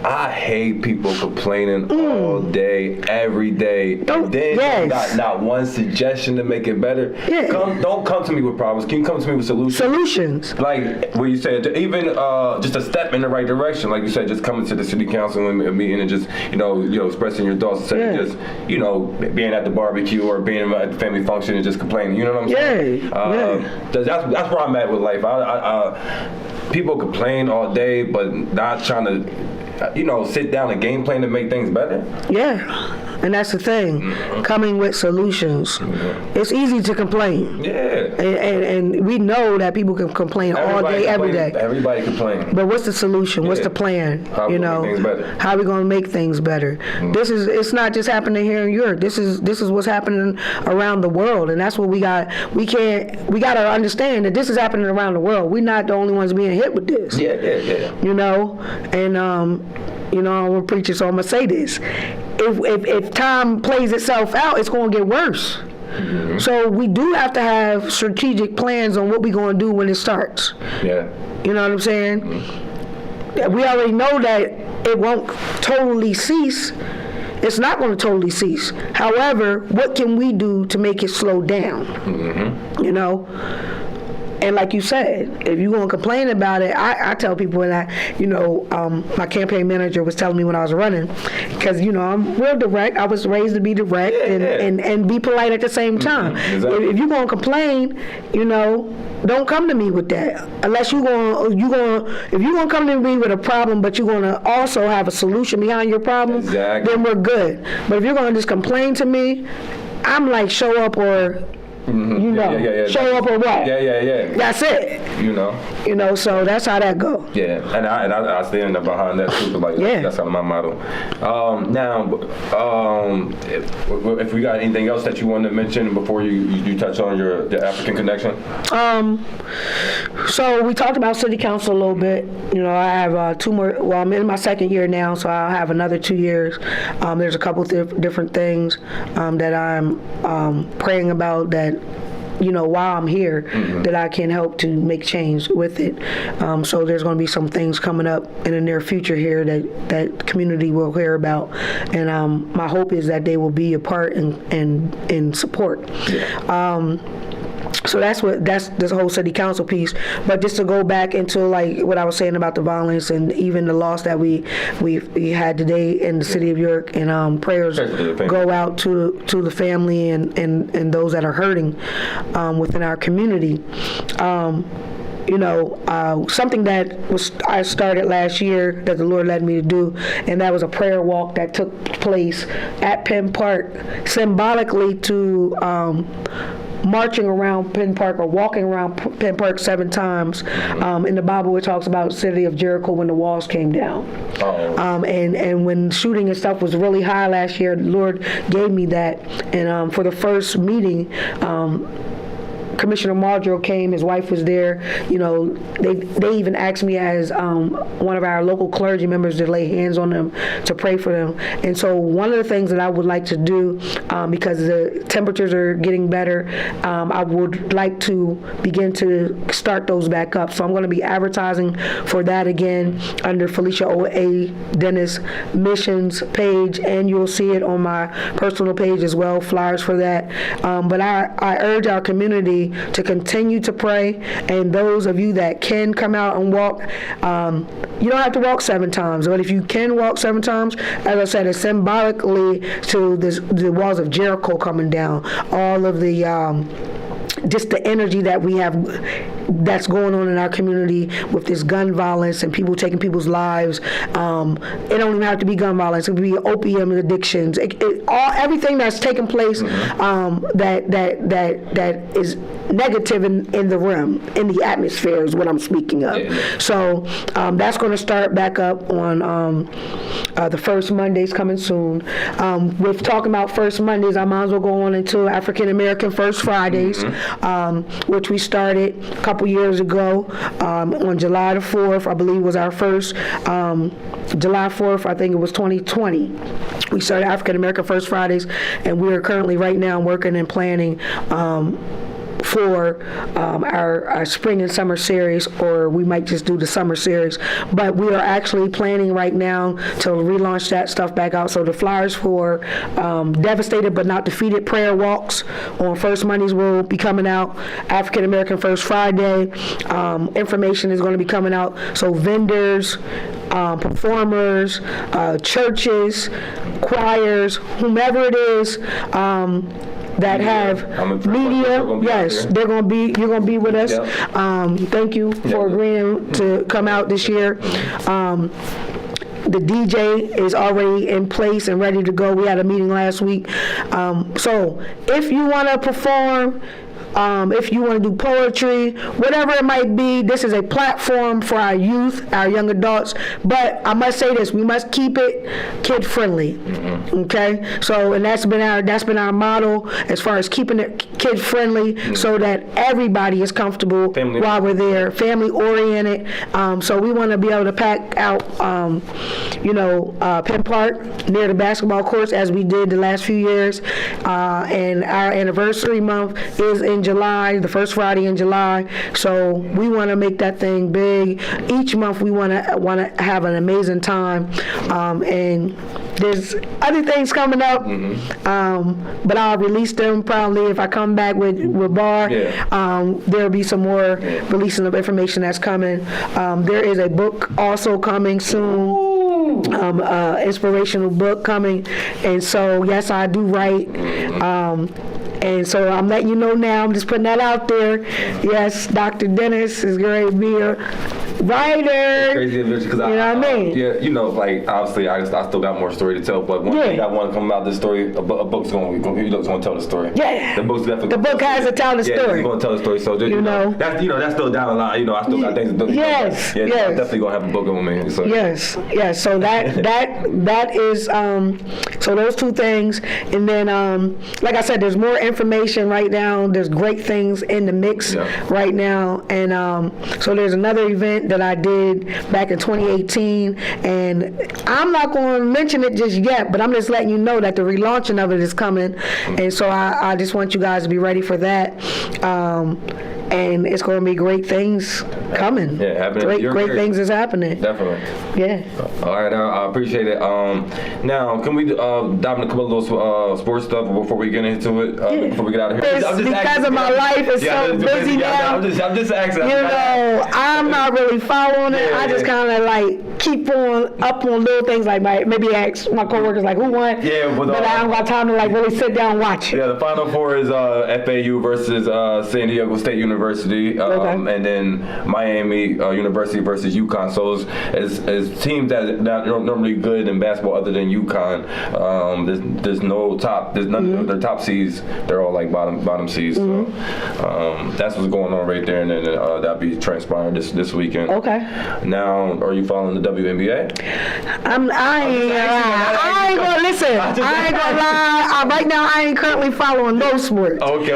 [SPEAKER 1] I hate people complaining all day, every day. And then
[SPEAKER 2] Yes.
[SPEAKER 1] not one suggestion to make it better.
[SPEAKER 2] Yeah.
[SPEAKER 1] Don't come to me with problems. Can you come to me with solutions? Like what you said, even just a step in the right direction. Like you said, just coming to the city council meeting and just expressing your thoughts instead of just being at the barbecue or being at the family function and just complaining. You know what I'm saying? That's where I'm at with life. People complain all day, but not trying to sit down and game plan to make things better.
[SPEAKER 2] Yeah. And that's the thing, coming with solutions. It's easy to complain.
[SPEAKER 1] Yeah.
[SPEAKER 2] And we know that people can complain all day, every day.
[SPEAKER 1] Everybody complain.
[SPEAKER 2] But what's the solution? What's the plan?
[SPEAKER 1] How we gonna make things better?
[SPEAKER 2] How are we going to make things better? It's not just happening here in Europe. This is what's happening around the world, and that's what we got. We got to understand that this is happening around the world. We're not the only ones being hit with this.
[SPEAKER 1] Yeah.
[SPEAKER 2] And I'm a preacher, so I'm gonna say this: if time plays itself out, it's gonna get worse. So we do have to have strategic plans on what we're gonna do when it starts.
[SPEAKER 1] Yeah.
[SPEAKER 2] You know what I'm saying? We already know that it won't totally cease. It's not going to totally cease. However, what can we do to make it slow down? And like you said, if you're going to complain about it, I tell people that, my campaign manager was telling me when I was running, because, I'm real direct. I was raised to be direct and be polite at the same time.
[SPEAKER 1] Exactly.
[SPEAKER 2] If you're going to complain, don't come to me with that. Unless if you're going to come to me with a problem, but you're going to also have a solution behind your problem, then we're good. But if you're going to just complain to me, I'm like, show up or You know,
[SPEAKER 1] Yeah.
[SPEAKER 2] show up or what?
[SPEAKER 1] Yeah.
[SPEAKER 2] That's it.
[SPEAKER 1] You know.
[SPEAKER 2] You know, so that's how that go.
[SPEAKER 1] Yeah, and I stand up behind that too. 'Cause, like,
[SPEAKER 2] Yeah.
[SPEAKER 1] that's kind of my motto. Now, if we got anything else that you want to mention before you touch on the African connection.
[SPEAKER 2] So we talked about city council a little bit. You know, I have 2 more. Well, I'm in my 2nd year now, so I'll have another 2 years. There's a couple different things that I'm praying about that, you know, while I'm here, that I can help to make change with it. So there's going to be some things coming up in the near future here that community will hear about, and my hope is that they will be a part and support. So that's this whole city council piece. But just to go back into like what I was saying about the violence and even the loss that we had today in the city of York, and prayers go out to the family and those that are hurting within our community. You know, something that I started last year that the Lord led me to do, and that was a prayer walk that took place at Penn Park, symbolically to marching around Penn Park or walking around Penn Park 7 times. In the Bible, it talks about the city of Jericho when the walls came down. And when shooting and stuff was really high last year, the Lord gave me that. And for the first meeting, Commissioner Muldrow came, his wife was there. You know, they even asked me as one of our local clergy members to lay hands on them, to pray for them. And so one of the things that I would like to do, because the temperatures are getting better, I would like to begin to start those back up. So I'm going to be advertising for that again under Felicia O.A. Dennis Missions page, and you'll see it on my personal page as well, flyers for that. But I urge our community to continue to pray, and those of you that can come out and walk, you don't have to walk 7 times, but if you can walk 7 times, as I said, it's symbolically to the walls of Jericho coming down, all of the just the energy that we have that's going on in our community with this gun violence and people taking people's lives. It don't even have to be gun violence. It could be opium addictions. Everything that's taking place that is negative in the room, in the atmosphere is what I'm speaking of.
[SPEAKER 1] Yeah.
[SPEAKER 2] So that's going to start back up on the first Mondays coming soon. With talking about first Mondays, I might as well go on into African American First Fridays, which we started a couple years ago on July the 4th, I believe was our first, July 4th, I think it was 2020. We started African American First Fridays, and we are currently right now working and planning for our spring and summer series, or we might just do the summer series. But we are actually planning right now to relaunch that stuff back out. So the flyers for Devastated But Not Defeated prayer walks on First Mondays will be coming out. African American First Friday information is going to be coming out. So vendors, performers, churches, choirs, whomever it is, that have media, yes, they're going to be, you're going to be with us. Yep. Thank you for agreeing to come out this year. The DJ is already in place and ready to go. We had a meeting last week. So if you want to perform, if you want to do poetry, whatever it might be, this is a platform for our youth, our young adults. But I must say this: we must keep it kid friendly. Okay. So, and that's been our motto as far as keeping it kid friendly, so that everybody is comfortable while we're there, family oriented. So we want to be able to pack out, Penn Park near the basketball courts as we did the last few years. And our anniversary month is in July, the first Friday in July. So we want to make that thing big. Each month we want to have an amazing time, and there's other things coming up, but I'll release them probably if I come back with Bar. There'll be some more releasing of information that's coming. There is a book also coming soon, inspirational book coming, and so yes, I do write. And so I'm letting you know now, I'm just putting that out there. Yes, Dr. Dennis is going to be writer.
[SPEAKER 1] Crazy adventure because
[SPEAKER 2] You know what I mean?
[SPEAKER 1] Yeah, you know, like obviously I still got more story to tell, but when I got one coming out, this story, a book's going to tell the story.
[SPEAKER 2] Yeah.
[SPEAKER 1] The book's definitely.
[SPEAKER 2] The book has to tell the
[SPEAKER 1] Yeah,
[SPEAKER 2] story.
[SPEAKER 1] it's going to tell the story. So
[SPEAKER 2] You know.
[SPEAKER 1] that's still down the line. You know, I still got things to do.
[SPEAKER 2] Yes,
[SPEAKER 1] Yeah,
[SPEAKER 2] yes.
[SPEAKER 1] I'm definitely gonna have a book on me. So.
[SPEAKER 2] Yes. So that is so those two things, and then like I said, there's more information right now. There's great things in the mix right now, and so there's another event that I did back in 2018, and I'm not going to mention it just yet, but I'm just letting you know that the relaunching of it is coming, and so I just want you guys to be ready for that. And it's going to be great things coming.
[SPEAKER 1] Yeah, happening.
[SPEAKER 2] Great things is happening.
[SPEAKER 1] Definitely.
[SPEAKER 2] Yeah.
[SPEAKER 1] All right, I appreciate it. Now, can we dive in a couple of those sports stuff before we get into it? Before we get out of here?
[SPEAKER 2] It's because of my life is so busy now.
[SPEAKER 1] I'm just asking.
[SPEAKER 2] You know, I'm not really following it. I just kind of like keep up on little things, like maybe ask my coworkers like who won.
[SPEAKER 1] Yeah,
[SPEAKER 2] but I don't got time to like really sit down and watch it.
[SPEAKER 1] Yeah, the Final Four is FAU versus San Diego State University, and then Miami University versus UConn. So as teams that are not normally good in basketball other than UConn, there's none of their top seeds. They're all like bottom seeds. So that's what's going on right there, and then that'll be transpiring this weekend.
[SPEAKER 2] Okay.
[SPEAKER 1] Now, are you following the WNBA?
[SPEAKER 2] I ain't gonna listen. I ain't gonna lie. Right now, I ain't currently following no sports.
[SPEAKER 1] Okay.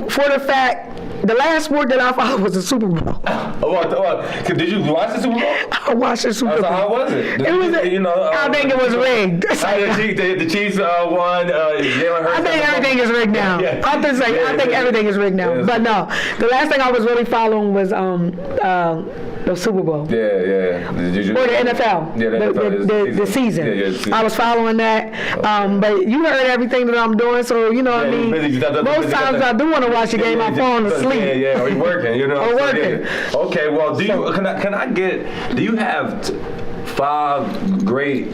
[SPEAKER 2] For the fact, the last sport that I followed was the Super Bowl.
[SPEAKER 1] Did you watch the Super Bowl?
[SPEAKER 2] I watched the Super Bowl.
[SPEAKER 1] So how was it?
[SPEAKER 2] I think it was rigged.
[SPEAKER 1] The Chiefs won. Jalen Hurts.
[SPEAKER 2] I think everything is rigged now.
[SPEAKER 1] Yeah.
[SPEAKER 2] I think everything is rigged now.
[SPEAKER 1] Yeah.
[SPEAKER 2] But no, the last thing I was really following was the Super Bowl.
[SPEAKER 1] Yeah.
[SPEAKER 2] Or the NFL.
[SPEAKER 1] Yeah,
[SPEAKER 2] the season.
[SPEAKER 1] Yeah,
[SPEAKER 2] I was following that. But you heard everything that I'm doing, so you know what I mean. Most times I do want to watch the game, I'm falling asleep.
[SPEAKER 1] Yeah. Or you working, you know.
[SPEAKER 2] Or working.
[SPEAKER 1] Yeah. Okay. Well, do you have 5 great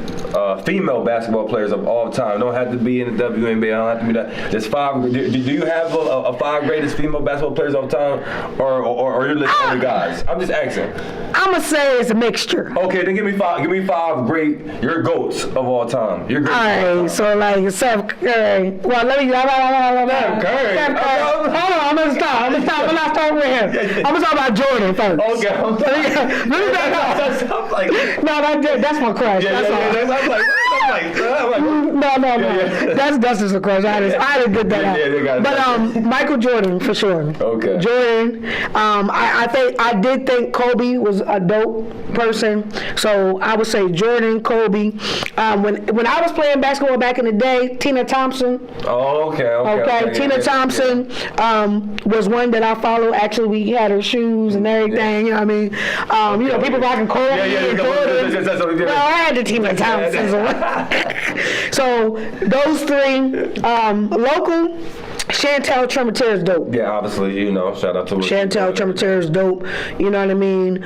[SPEAKER 1] female basketball players of all time? Don't have to be in the WNBA. Don't have to be that. There's 5. Do you have a 5 greatest female basketball players of all time, or you're listing other guys? I'm just asking.
[SPEAKER 2] I'm gonna say it's a mixture.
[SPEAKER 1] Okay, then give me 5. Give me 5 great. Your goats of all time. Your great.
[SPEAKER 2] All right, so like Steph Curry. Well, let me.
[SPEAKER 1] Steph Curry.
[SPEAKER 2] Hold on, I'm gonna stop. I'm not starting with him. I'm gonna talk about Jordan first.
[SPEAKER 1] Okay.
[SPEAKER 2] Let me back up. No, that's my crush. That's all.
[SPEAKER 1] I'm like,
[SPEAKER 2] No. That's just a crush. I didn't get that out.
[SPEAKER 1] Yeah,
[SPEAKER 2] But Michael Jordan for sure.
[SPEAKER 1] Okay.
[SPEAKER 2] Jordan. I did think Kobe was a dope person. So I would say Jordan, Kobe. When I was playing basketball back in the day, Tina Thompson.
[SPEAKER 1] Oh, okay.
[SPEAKER 2] Tina Thompson was one that I followed. Actually, we had her shoes and everything. You know what I mean? People rocking Kobe and Jordan. Well, I had the Tina Thompson. So those 3, local. Chantel Tremitiere is dope.
[SPEAKER 1] Yeah, obviously, shout out to her.
[SPEAKER 2] Chantel Tremitiere is dope. You know what I mean?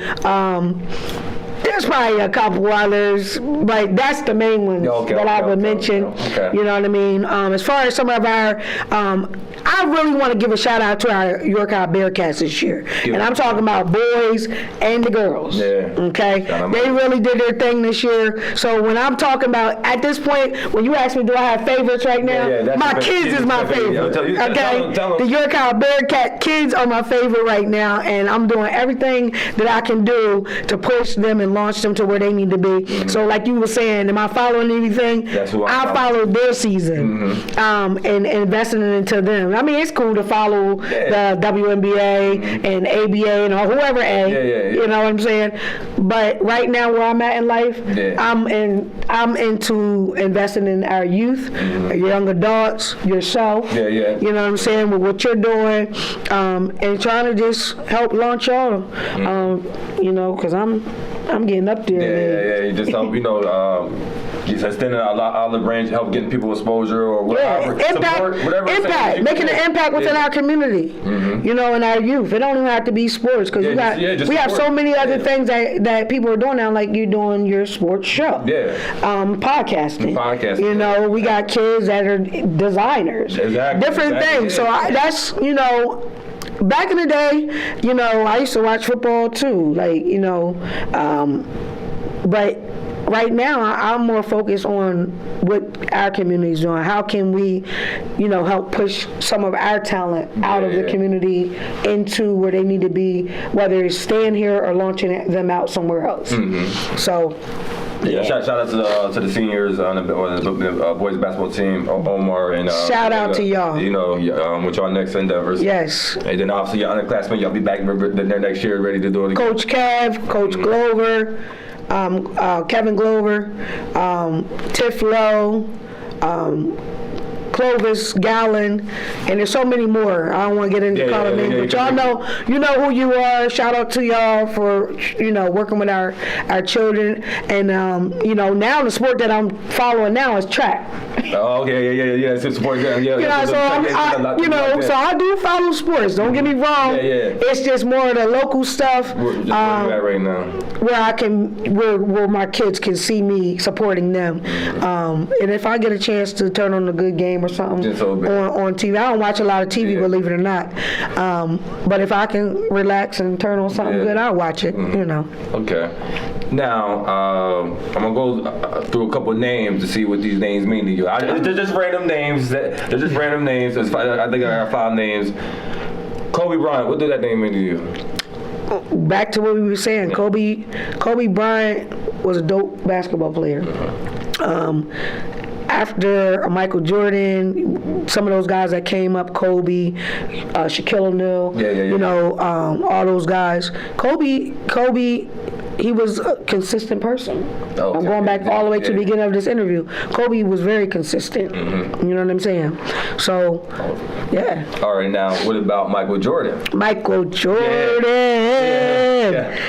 [SPEAKER 2] There's probably a couple others, but that's the main ones that I would mention.
[SPEAKER 1] Okay.
[SPEAKER 2] You know what I mean? As far as some of our, I really want to give a shout out to our York High Bearcats this year. And I'm talking about boys and the girls.
[SPEAKER 1] Yeah.
[SPEAKER 2] Okay? They really did their thing this year. So when I'm talking about, at this point, when you ask me, do I have favorites right now? My kids is my favorite. Okay? The York High Bearcat kids are my favorite right now, and I'm doing everything that I can do to push them and launch them to where they need to be. Mm-hmm. So like you were saying, am I following anything? I followed their season and investing into them. I mean, it's cool to follow the WNBA and ABA and whoever you know what I'm saying? But right now where I'm at in life, I'm into investing in our youth, young adults, yourself. You know what I'm saying? With what you're doing, and trying to just help launch y'all. Because I'm getting up there.
[SPEAKER 1] You just help, just extending our olive branch, help getting people exposure or whatever.
[SPEAKER 2] Impact, making an impact within our community, and our youth. It don't even have to be sports, because we have so many other things that people are doing now, like you doing your sports show. Podcasting. We got kids that are designers.
[SPEAKER 1] Exactly.
[SPEAKER 2] Different things. So that's, back in the day, you know, I used to watch football too. Like, you know, but right now I'm more focused on what our community is doing. How can we, you know, help push some of our talent out of the community into where they need to be, whether it's staying here or launching them out somewhere else. So.
[SPEAKER 1] Yeah. Shout out to the seniors on the boys basketball team, Omar and
[SPEAKER 2] shout out to y'all.
[SPEAKER 1] You know, with y'all next endeavors.
[SPEAKER 2] Yes.
[SPEAKER 1] And then obviously your underclassmen, y'all be back there next year, ready to do it again.
[SPEAKER 2] Coach Kev, Coach Glover, Kevin Glover, Tiff Lowe, Clovis Gallen, and there's so many more. I don't want to get into calling names, but y'all know, you know who you are. Shout out to y'all for, you know, working with our children. And, you know, now the sport that I'm following now is track.
[SPEAKER 1] Oh, okay, yeah. It's sport, yeah.
[SPEAKER 2] You know, so I do follow sports. Don't get me wrong. It's just more of the local stuff.
[SPEAKER 1] Just where you at right now.
[SPEAKER 2] Where my kids can see me supporting them. And if I get a chance to turn on a good game or something on TV, I don't watch a lot of TV, believe it or not. But if I can relax and turn on something good, I'll watch it. You know.
[SPEAKER 1] Okay. Now I'm gonna go through a couple of names to see what these names mean to you. They're just random names. They're just random names. I think I got 5 names. Kobe Bryant. What did that name mean to you?
[SPEAKER 2] Back to what we were saying. Kobe Bryant was a dope basketball player. After Michael Jordan, some of those guys that came up, Kobe, Shaquille O'Neal, you know, all those guys. Kobe, he was a consistent person. I'm going back all the way to the beginning of this interview. Kobe was very consistent. You know what I'm saying? So, yeah.
[SPEAKER 1] All right, now what about Michael Jordan?
[SPEAKER 2] Michael Jordan.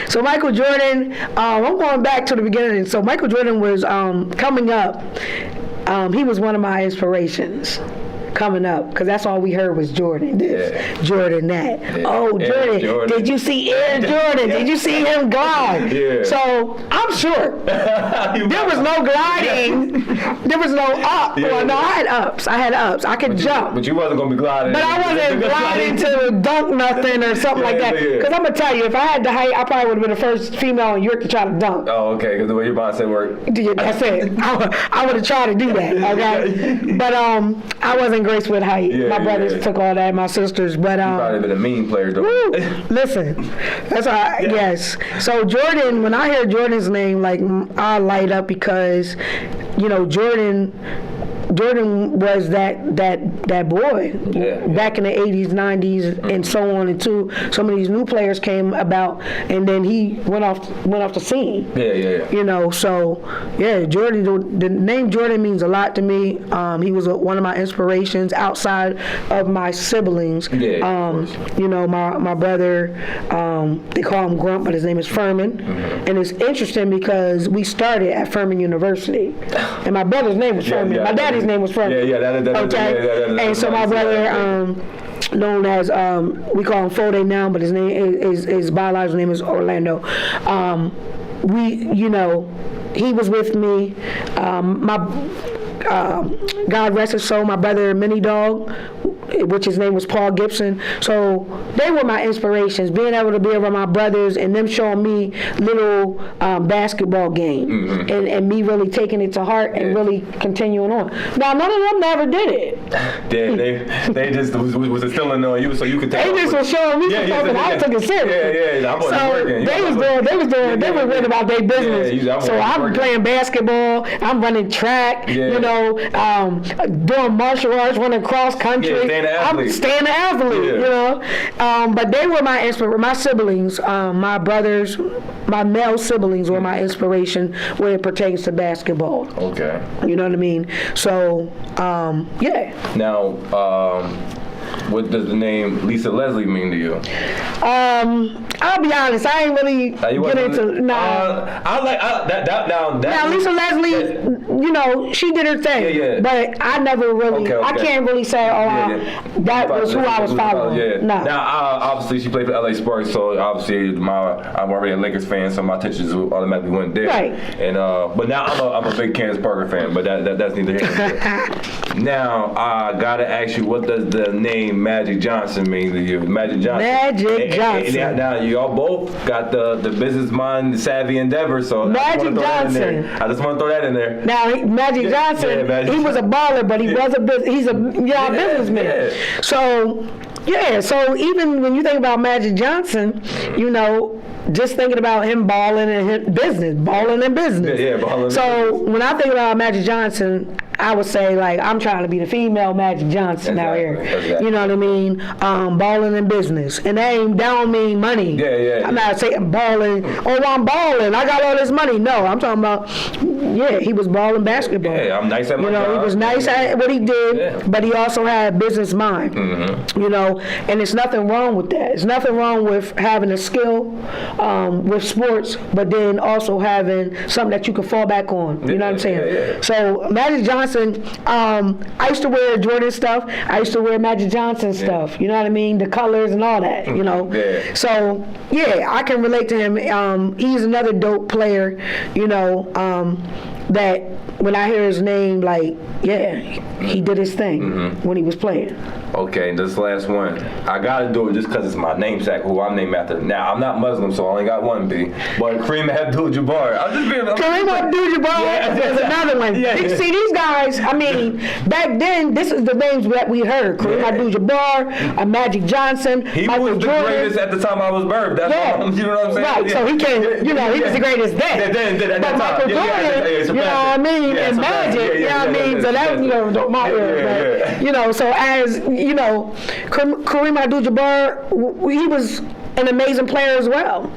[SPEAKER 2] So Michael Jordan, I'm going back to the beginning. So Michael Jordan was coming up. He was one of my inspirations coming up, because that's all we heard was Jordan this, Jordan that. Oh, Jordan. Did you see Air Jordan? Did you see him glide? So I'm sure there was no gliding. There was no up. Well, no, I had ups. I could jump.
[SPEAKER 1] But you wasn't going to be gliding.
[SPEAKER 2] But I wasn't gliding to dunk nothing or something like that. Because I'm going to tell you, if I had the height, I probably would have been the first female in Europe to try to dunk.
[SPEAKER 1] Oh, okay, because the way your mindset worked.
[SPEAKER 2] That's it. I would have tried to do that, okay? But I wasn't graced with height. My brothers took all that, my sisters, but
[SPEAKER 1] you probably been a mean player though.
[SPEAKER 2] Listen, that's why. Yes. So Jordan, when I hear Jordan's name, like I light up, because you know Jordan was that boy back in the 80s, 90s, and so on, and too. Some of these new players came about, and then he went off the scene. You know, so Jordan. The name Jordan means a lot to me. He was one of my inspirations outside of my siblings. You know, my brother, they call him Grump, but his name is Furman, and it's interesting because we started at Furman University, and my brother's name was Furman. My daddy's name was Furman. And so my brother, known as we call him Fode now, but his name his biological name is Orlando. You know, he was with me. God rest his soul, my brother Mini Dog, which his name was Paul Gibson. So they were my inspirations, being able to be around my brothers and them showing me little basketball game, and me really taking it to heart and really continuing on. Now, none of them never did it.
[SPEAKER 1] They just was instilling on you so you could take it.
[SPEAKER 2] They just was showing me stuff and I took it serious.
[SPEAKER 1] So
[SPEAKER 2] they were worried about their business. So I'm playing basketball, I'm running track, you know, doing martial arts, running cross country. I'm staying an athlete, you know. But they were my inspiration. My siblings, my brothers, my male siblings were my inspiration when it pertains to basketball.
[SPEAKER 1] Okay.
[SPEAKER 2] You know what I mean? So,
[SPEAKER 1] Now, what does the name Lisa Leslie mean to you?
[SPEAKER 2] I'll be honest, I ain't really get into Now Lisa Leslie, you know, she did her thing, but I never really, I can't really say, that was who I was following. No.
[SPEAKER 1] Now, obviously, she played for LA Sparks, so obviously, I'm already a Lakers fan, so my attention automatically went there.
[SPEAKER 2] Right.
[SPEAKER 1] And but now I'm a big Candace Parker fan, but that's neither here nor there. Now, I gotta ask you, what does the name name Magic Johnson means to you? Magic Johnson.
[SPEAKER 2] Magic Johnson.
[SPEAKER 1] Now y'all both got the business mind savvy endeavor. So
[SPEAKER 2] Magic Johnson.
[SPEAKER 1] I just want to throw that in there.
[SPEAKER 2] Now, Magic Johnson,
[SPEAKER 1] Magic
[SPEAKER 2] he was a baller, but he was he's a businessman.
[SPEAKER 1] Yeah.
[SPEAKER 2] So even when you think about Magic Johnson, you know, just thinking about him balling and balling in business.
[SPEAKER 1] Yeah, balling.
[SPEAKER 2] So when I think about Magic Johnson, I would say, like, I'm trying to be the female Magic Johnson out here.
[SPEAKER 1] Exactly.
[SPEAKER 2] You know what I mean? Balling in business. And that don't mean money.
[SPEAKER 1] Yeah.
[SPEAKER 2] I'm not saying balling, I'm balling, I got all this money. No, I'm talking about, he was balling basketball.
[SPEAKER 1] Yeah, I'm nice at my job.
[SPEAKER 2] He was nice at what he did, but he also had a business mind.
[SPEAKER 1] Mm-hmm.
[SPEAKER 2] You know, and there's nothing wrong with that. There's nothing wrong with having a skill with sports, but then also having something that you can fall back on. You know what I'm saying?
[SPEAKER 1] Yeah.
[SPEAKER 2] So Magic Johnson, I used to wear Jordan stuff. I used to wear Magic Johnson stuff. You know what I mean? The colors and all that. You know.
[SPEAKER 1] Yeah.
[SPEAKER 2] So I can relate to him. He's another dope player. You know, that when I hear his name, like, he did his thing when he was playing.
[SPEAKER 1] Okay, this last one. I gotta do it just because it's my namesake, who I'm named after. Now, I'm not Muslim, so I only got one B. But Kareem Abdul-Jabbar.
[SPEAKER 2] Kareem Abdul-Jabbar is another one.
[SPEAKER 1] Yeah.
[SPEAKER 2] See, these guys, I mean, back then, this is the names that we heard. Kareem Abdul-Jabbar, Magic Johnson,
[SPEAKER 1] He
[SPEAKER 2] Michael
[SPEAKER 1] was the
[SPEAKER 2] Jordan.
[SPEAKER 1] greatest at the time I was birthed. That's all, you know what I'm saying?
[SPEAKER 2] Right, so he can't, he was the greatest then.
[SPEAKER 1] Then
[SPEAKER 2] But Michael Jordan, you know what I mean, and Magic, you know what I mean? So that, my era. But, you know, so as, you know, Kareem Abdul-Jabbar, he was an amazing player as well.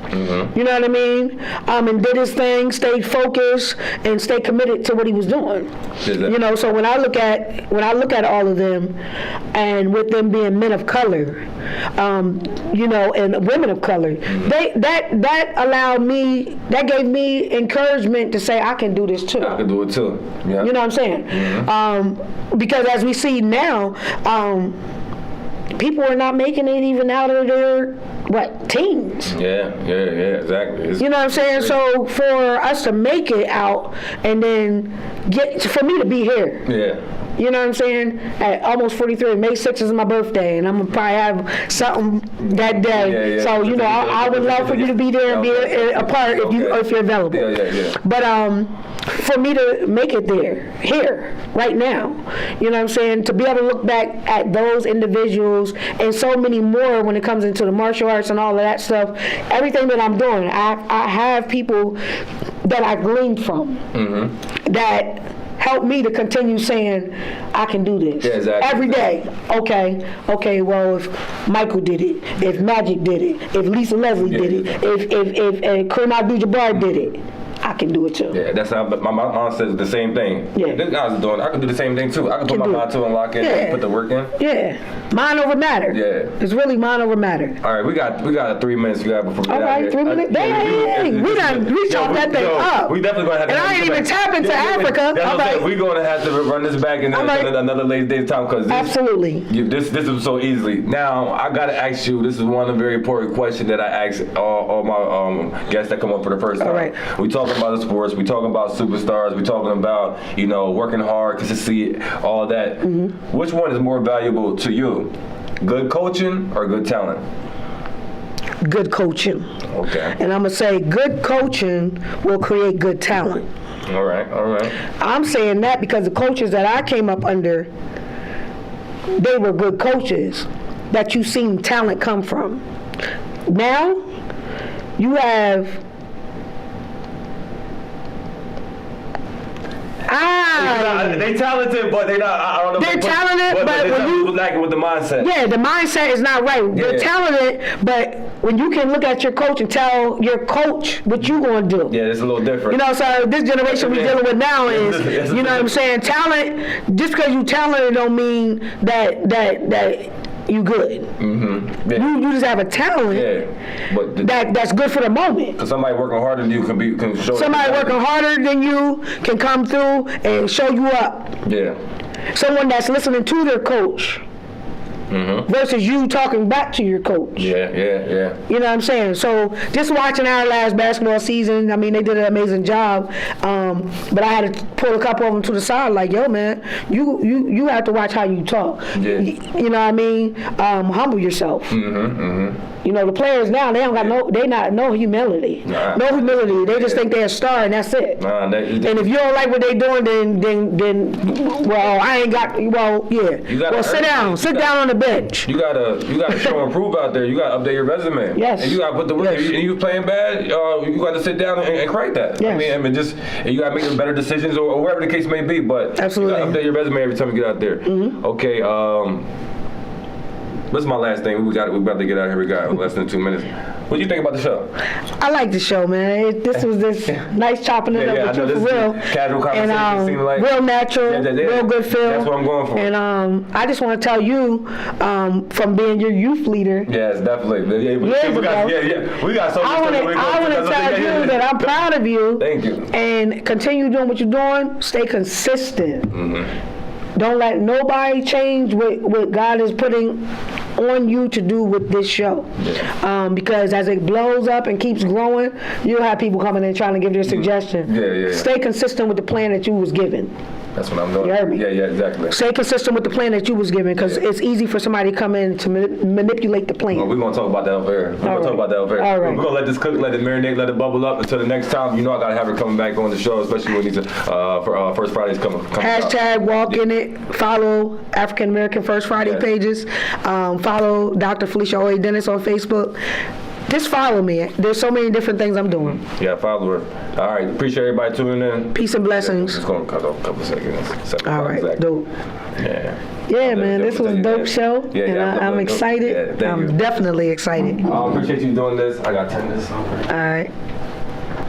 [SPEAKER 2] You know what I mean? And did his thing, stayed focused, and stayed committed to what he was doing. You know, so when I look at all of them, and with them being men of color, you know, and women of color, that allowed me, that gave me encouragement to say I can do this too.
[SPEAKER 1] I can do it too. Yeah.
[SPEAKER 2] You know what I'm saying? Because as we see now, people are not making it even out of their teens.
[SPEAKER 1] Yeah, exactly.
[SPEAKER 2] You know what I'm saying? So for us to make it out and then for me to be here.
[SPEAKER 1] Yeah.
[SPEAKER 2] You know what I'm saying? At almost 43, May 6th is my birthday, and I'm gonna probably have something that day.
[SPEAKER 1] Yeah.
[SPEAKER 2] So you know, I would love for you to be there and be a part if you're available.
[SPEAKER 1] Yeah.
[SPEAKER 2] But for me to make it here, right now, you know what I'm saying? To be able to look back at those individuals and so many more when it comes into the martial arts and all of that stuff, everything that I'm doing, I have people that I gleaned from that help me to continue saying I can do this.
[SPEAKER 1] Yeah, exactly.
[SPEAKER 2] Every day. Okay, well, if Michael did it, if Magic did it, if Lisa Leslie did it, if Kareem Abdul-Jabbar did it, I can do it too.
[SPEAKER 1] Yeah, that's how my mom says the same thing.
[SPEAKER 2] Yeah.
[SPEAKER 1] This guy's doing it. I can do the same thing too. I can put my mind to it and lock in and put the work in.
[SPEAKER 2] Yeah. Mind over matter.
[SPEAKER 1] Yeah.
[SPEAKER 2] It's really mind over matter.
[SPEAKER 1] All right, we got 3 minutes before we get
[SPEAKER 2] All
[SPEAKER 1] out
[SPEAKER 2] right,
[SPEAKER 1] here.
[SPEAKER 2] 3 minutes. We chopped that thing up.
[SPEAKER 1] We definitely gonna have to.
[SPEAKER 2] And I ain't even tap into Africa.
[SPEAKER 1] That's what I'm saying. We're gonna have to run this back in another later day's time because
[SPEAKER 2] absolutely.
[SPEAKER 1] This is so easily. Now I gotta ask you. This is one of the very important questions that I ask all my guests that come up for the first time.
[SPEAKER 2] All right.
[SPEAKER 1] We talking about the sports. We talking about superstars. We talking about working hard, consistency, all that. Which one is more valuable to you? Good coaching or good talent?
[SPEAKER 2] Good coaching.
[SPEAKER 1] Okay.
[SPEAKER 2] And I'm going to say good coaching will create good talent.
[SPEAKER 1] All right.
[SPEAKER 2] I'm saying that because the coaches that I came up under, they were good coaches that you seen talent come from. Now, you have
[SPEAKER 1] they talented, but they not. I don't know.
[SPEAKER 2] They're talented, but when you
[SPEAKER 1] lacking with the mindset.
[SPEAKER 2] Yeah, the mindset is not right. They're talented, but when you can look at your coach and tell your coach what you going to do.
[SPEAKER 1] Yeah, it's a little different.
[SPEAKER 2] You know, so this generation we're dealing with now is, you know what I'm saying? Talent. Just because you talented don't mean that you good.
[SPEAKER 1] Yeah.
[SPEAKER 2] You just have a talent.
[SPEAKER 1] Yeah, but
[SPEAKER 2] that's good for the moment.
[SPEAKER 1] Cause somebody working harder than you can show.
[SPEAKER 2] Somebody working harder than you can come through and show you up.
[SPEAKER 1] Yeah.
[SPEAKER 2] Someone that's listening to their coach versus you talking back to your coach.
[SPEAKER 1] Yeah.
[SPEAKER 2] You know what I'm saying? So just watching our last basketball season, I mean, they did an amazing job. But I had to pull a couple of them to the side, like, yo, man, you have to watch how you talk.
[SPEAKER 1] Yeah.
[SPEAKER 2] You know what I mean? Humble yourself. You know, the players now, they don't got no humility.
[SPEAKER 1] Nah.
[SPEAKER 2] No humility. They just think they're a star and that's it.
[SPEAKER 1] Nah,
[SPEAKER 2] And if you don't like what they're doing, then well, I ain't got. Well, yeah. Well, sit down. Sit down on the bench.
[SPEAKER 1] You gotta show and prove out there. You gotta update your resume.
[SPEAKER 2] Yes.
[SPEAKER 1] And you gotta put the work.
[SPEAKER 2] Yes.
[SPEAKER 1] And you playing bad, you gotta sit down and correct that.
[SPEAKER 2] Yes.
[SPEAKER 1] I mean, just you gotta make better decisions or whatever the case may be. But
[SPEAKER 2] Absolutely.
[SPEAKER 1] you gotta update your resume every time you get out there. Okay. What's my last thing? We about to get out of here. We got less than 2 minutes. What do you think about the show?
[SPEAKER 2] I like the show, man. This was this nice chopping it
[SPEAKER 1] Yeah,
[SPEAKER 2] up
[SPEAKER 1] I know
[SPEAKER 2] with you
[SPEAKER 1] this
[SPEAKER 2] for real.
[SPEAKER 1] is casual conversation.
[SPEAKER 2] And
[SPEAKER 1] Seem like
[SPEAKER 2] real natural,
[SPEAKER 1] Yeah.
[SPEAKER 2] real good feel.
[SPEAKER 1] That's what I'm going for.
[SPEAKER 2] And I just want to tell you, from being your youth leader,
[SPEAKER 1] Yes, definitely. Yeah, we
[SPEAKER 2] Years
[SPEAKER 1] got,
[SPEAKER 2] ago.
[SPEAKER 1] we got so much
[SPEAKER 2] I want to tell you that I'm proud of you.
[SPEAKER 1] Thank you.
[SPEAKER 2] And continue doing what you're doing. Stay consistent. Don't let nobody change what God is putting on you to do with this show. Because as it blows up and keeps growing, you'll have people coming in trying to give their suggestion.
[SPEAKER 1] Yeah.
[SPEAKER 2] Stay consistent with the plan that you was given.
[SPEAKER 1] That's what I'm doing.
[SPEAKER 2] You heard me?
[SPEAKER 1] Yeah, exactly.
[SPEAKER 2] Stay consistent with the plan that you was given, because it's easy for somebody to come in to manipulate the plan.
[SPEAKER 1] Well, we're gonna talk about that over here. We're
[SPEAKER 2] right.
[SPEAKER 1] gonna let this cook, let it marinate, let it bubble up until the next time. You know I gotta have her coming back on the show, especially when these for First Fridays coming
[SPEAKER 2] Hashtag
[SPEAKER 1] out.
[SPEAKER 2] walk in it. Follow African American First Friday
[SPEAKER 1] Yes.
[SPEAKER 2] pages. Follow Dr. Felicia Oye Dennis on Facebook. Just follow me. There's so many different things I'm doing.
[SPEAKER 1] Yeah, follow her. All right, appreciate everybody tuning in.
[SPEAKER 2] Peace and blessings.
[SPEAKER 1] It's gonna cut off a couple seconds.
[SPEAKER 2] All right,
[SPEAKER 1] exactly.
[SPEAKER 2] dope.
[SPEAKER 1] Yeah.
[SPEAKER 2] Yeah, man, this was a dope show,
[SPEAKER 1] Yeah,
[SPEAKER 2] and I'm
[SPEAKER 1] dope.
[SPEAKER 2] excited.
[SPEAKER 1] Yeah, thank you.
[SPEAKER 2] I'm definitely excited.
[SPEAKER 1] I appreciate you doing this. I got 10 minutes over.
[SPEAKER 2] All right.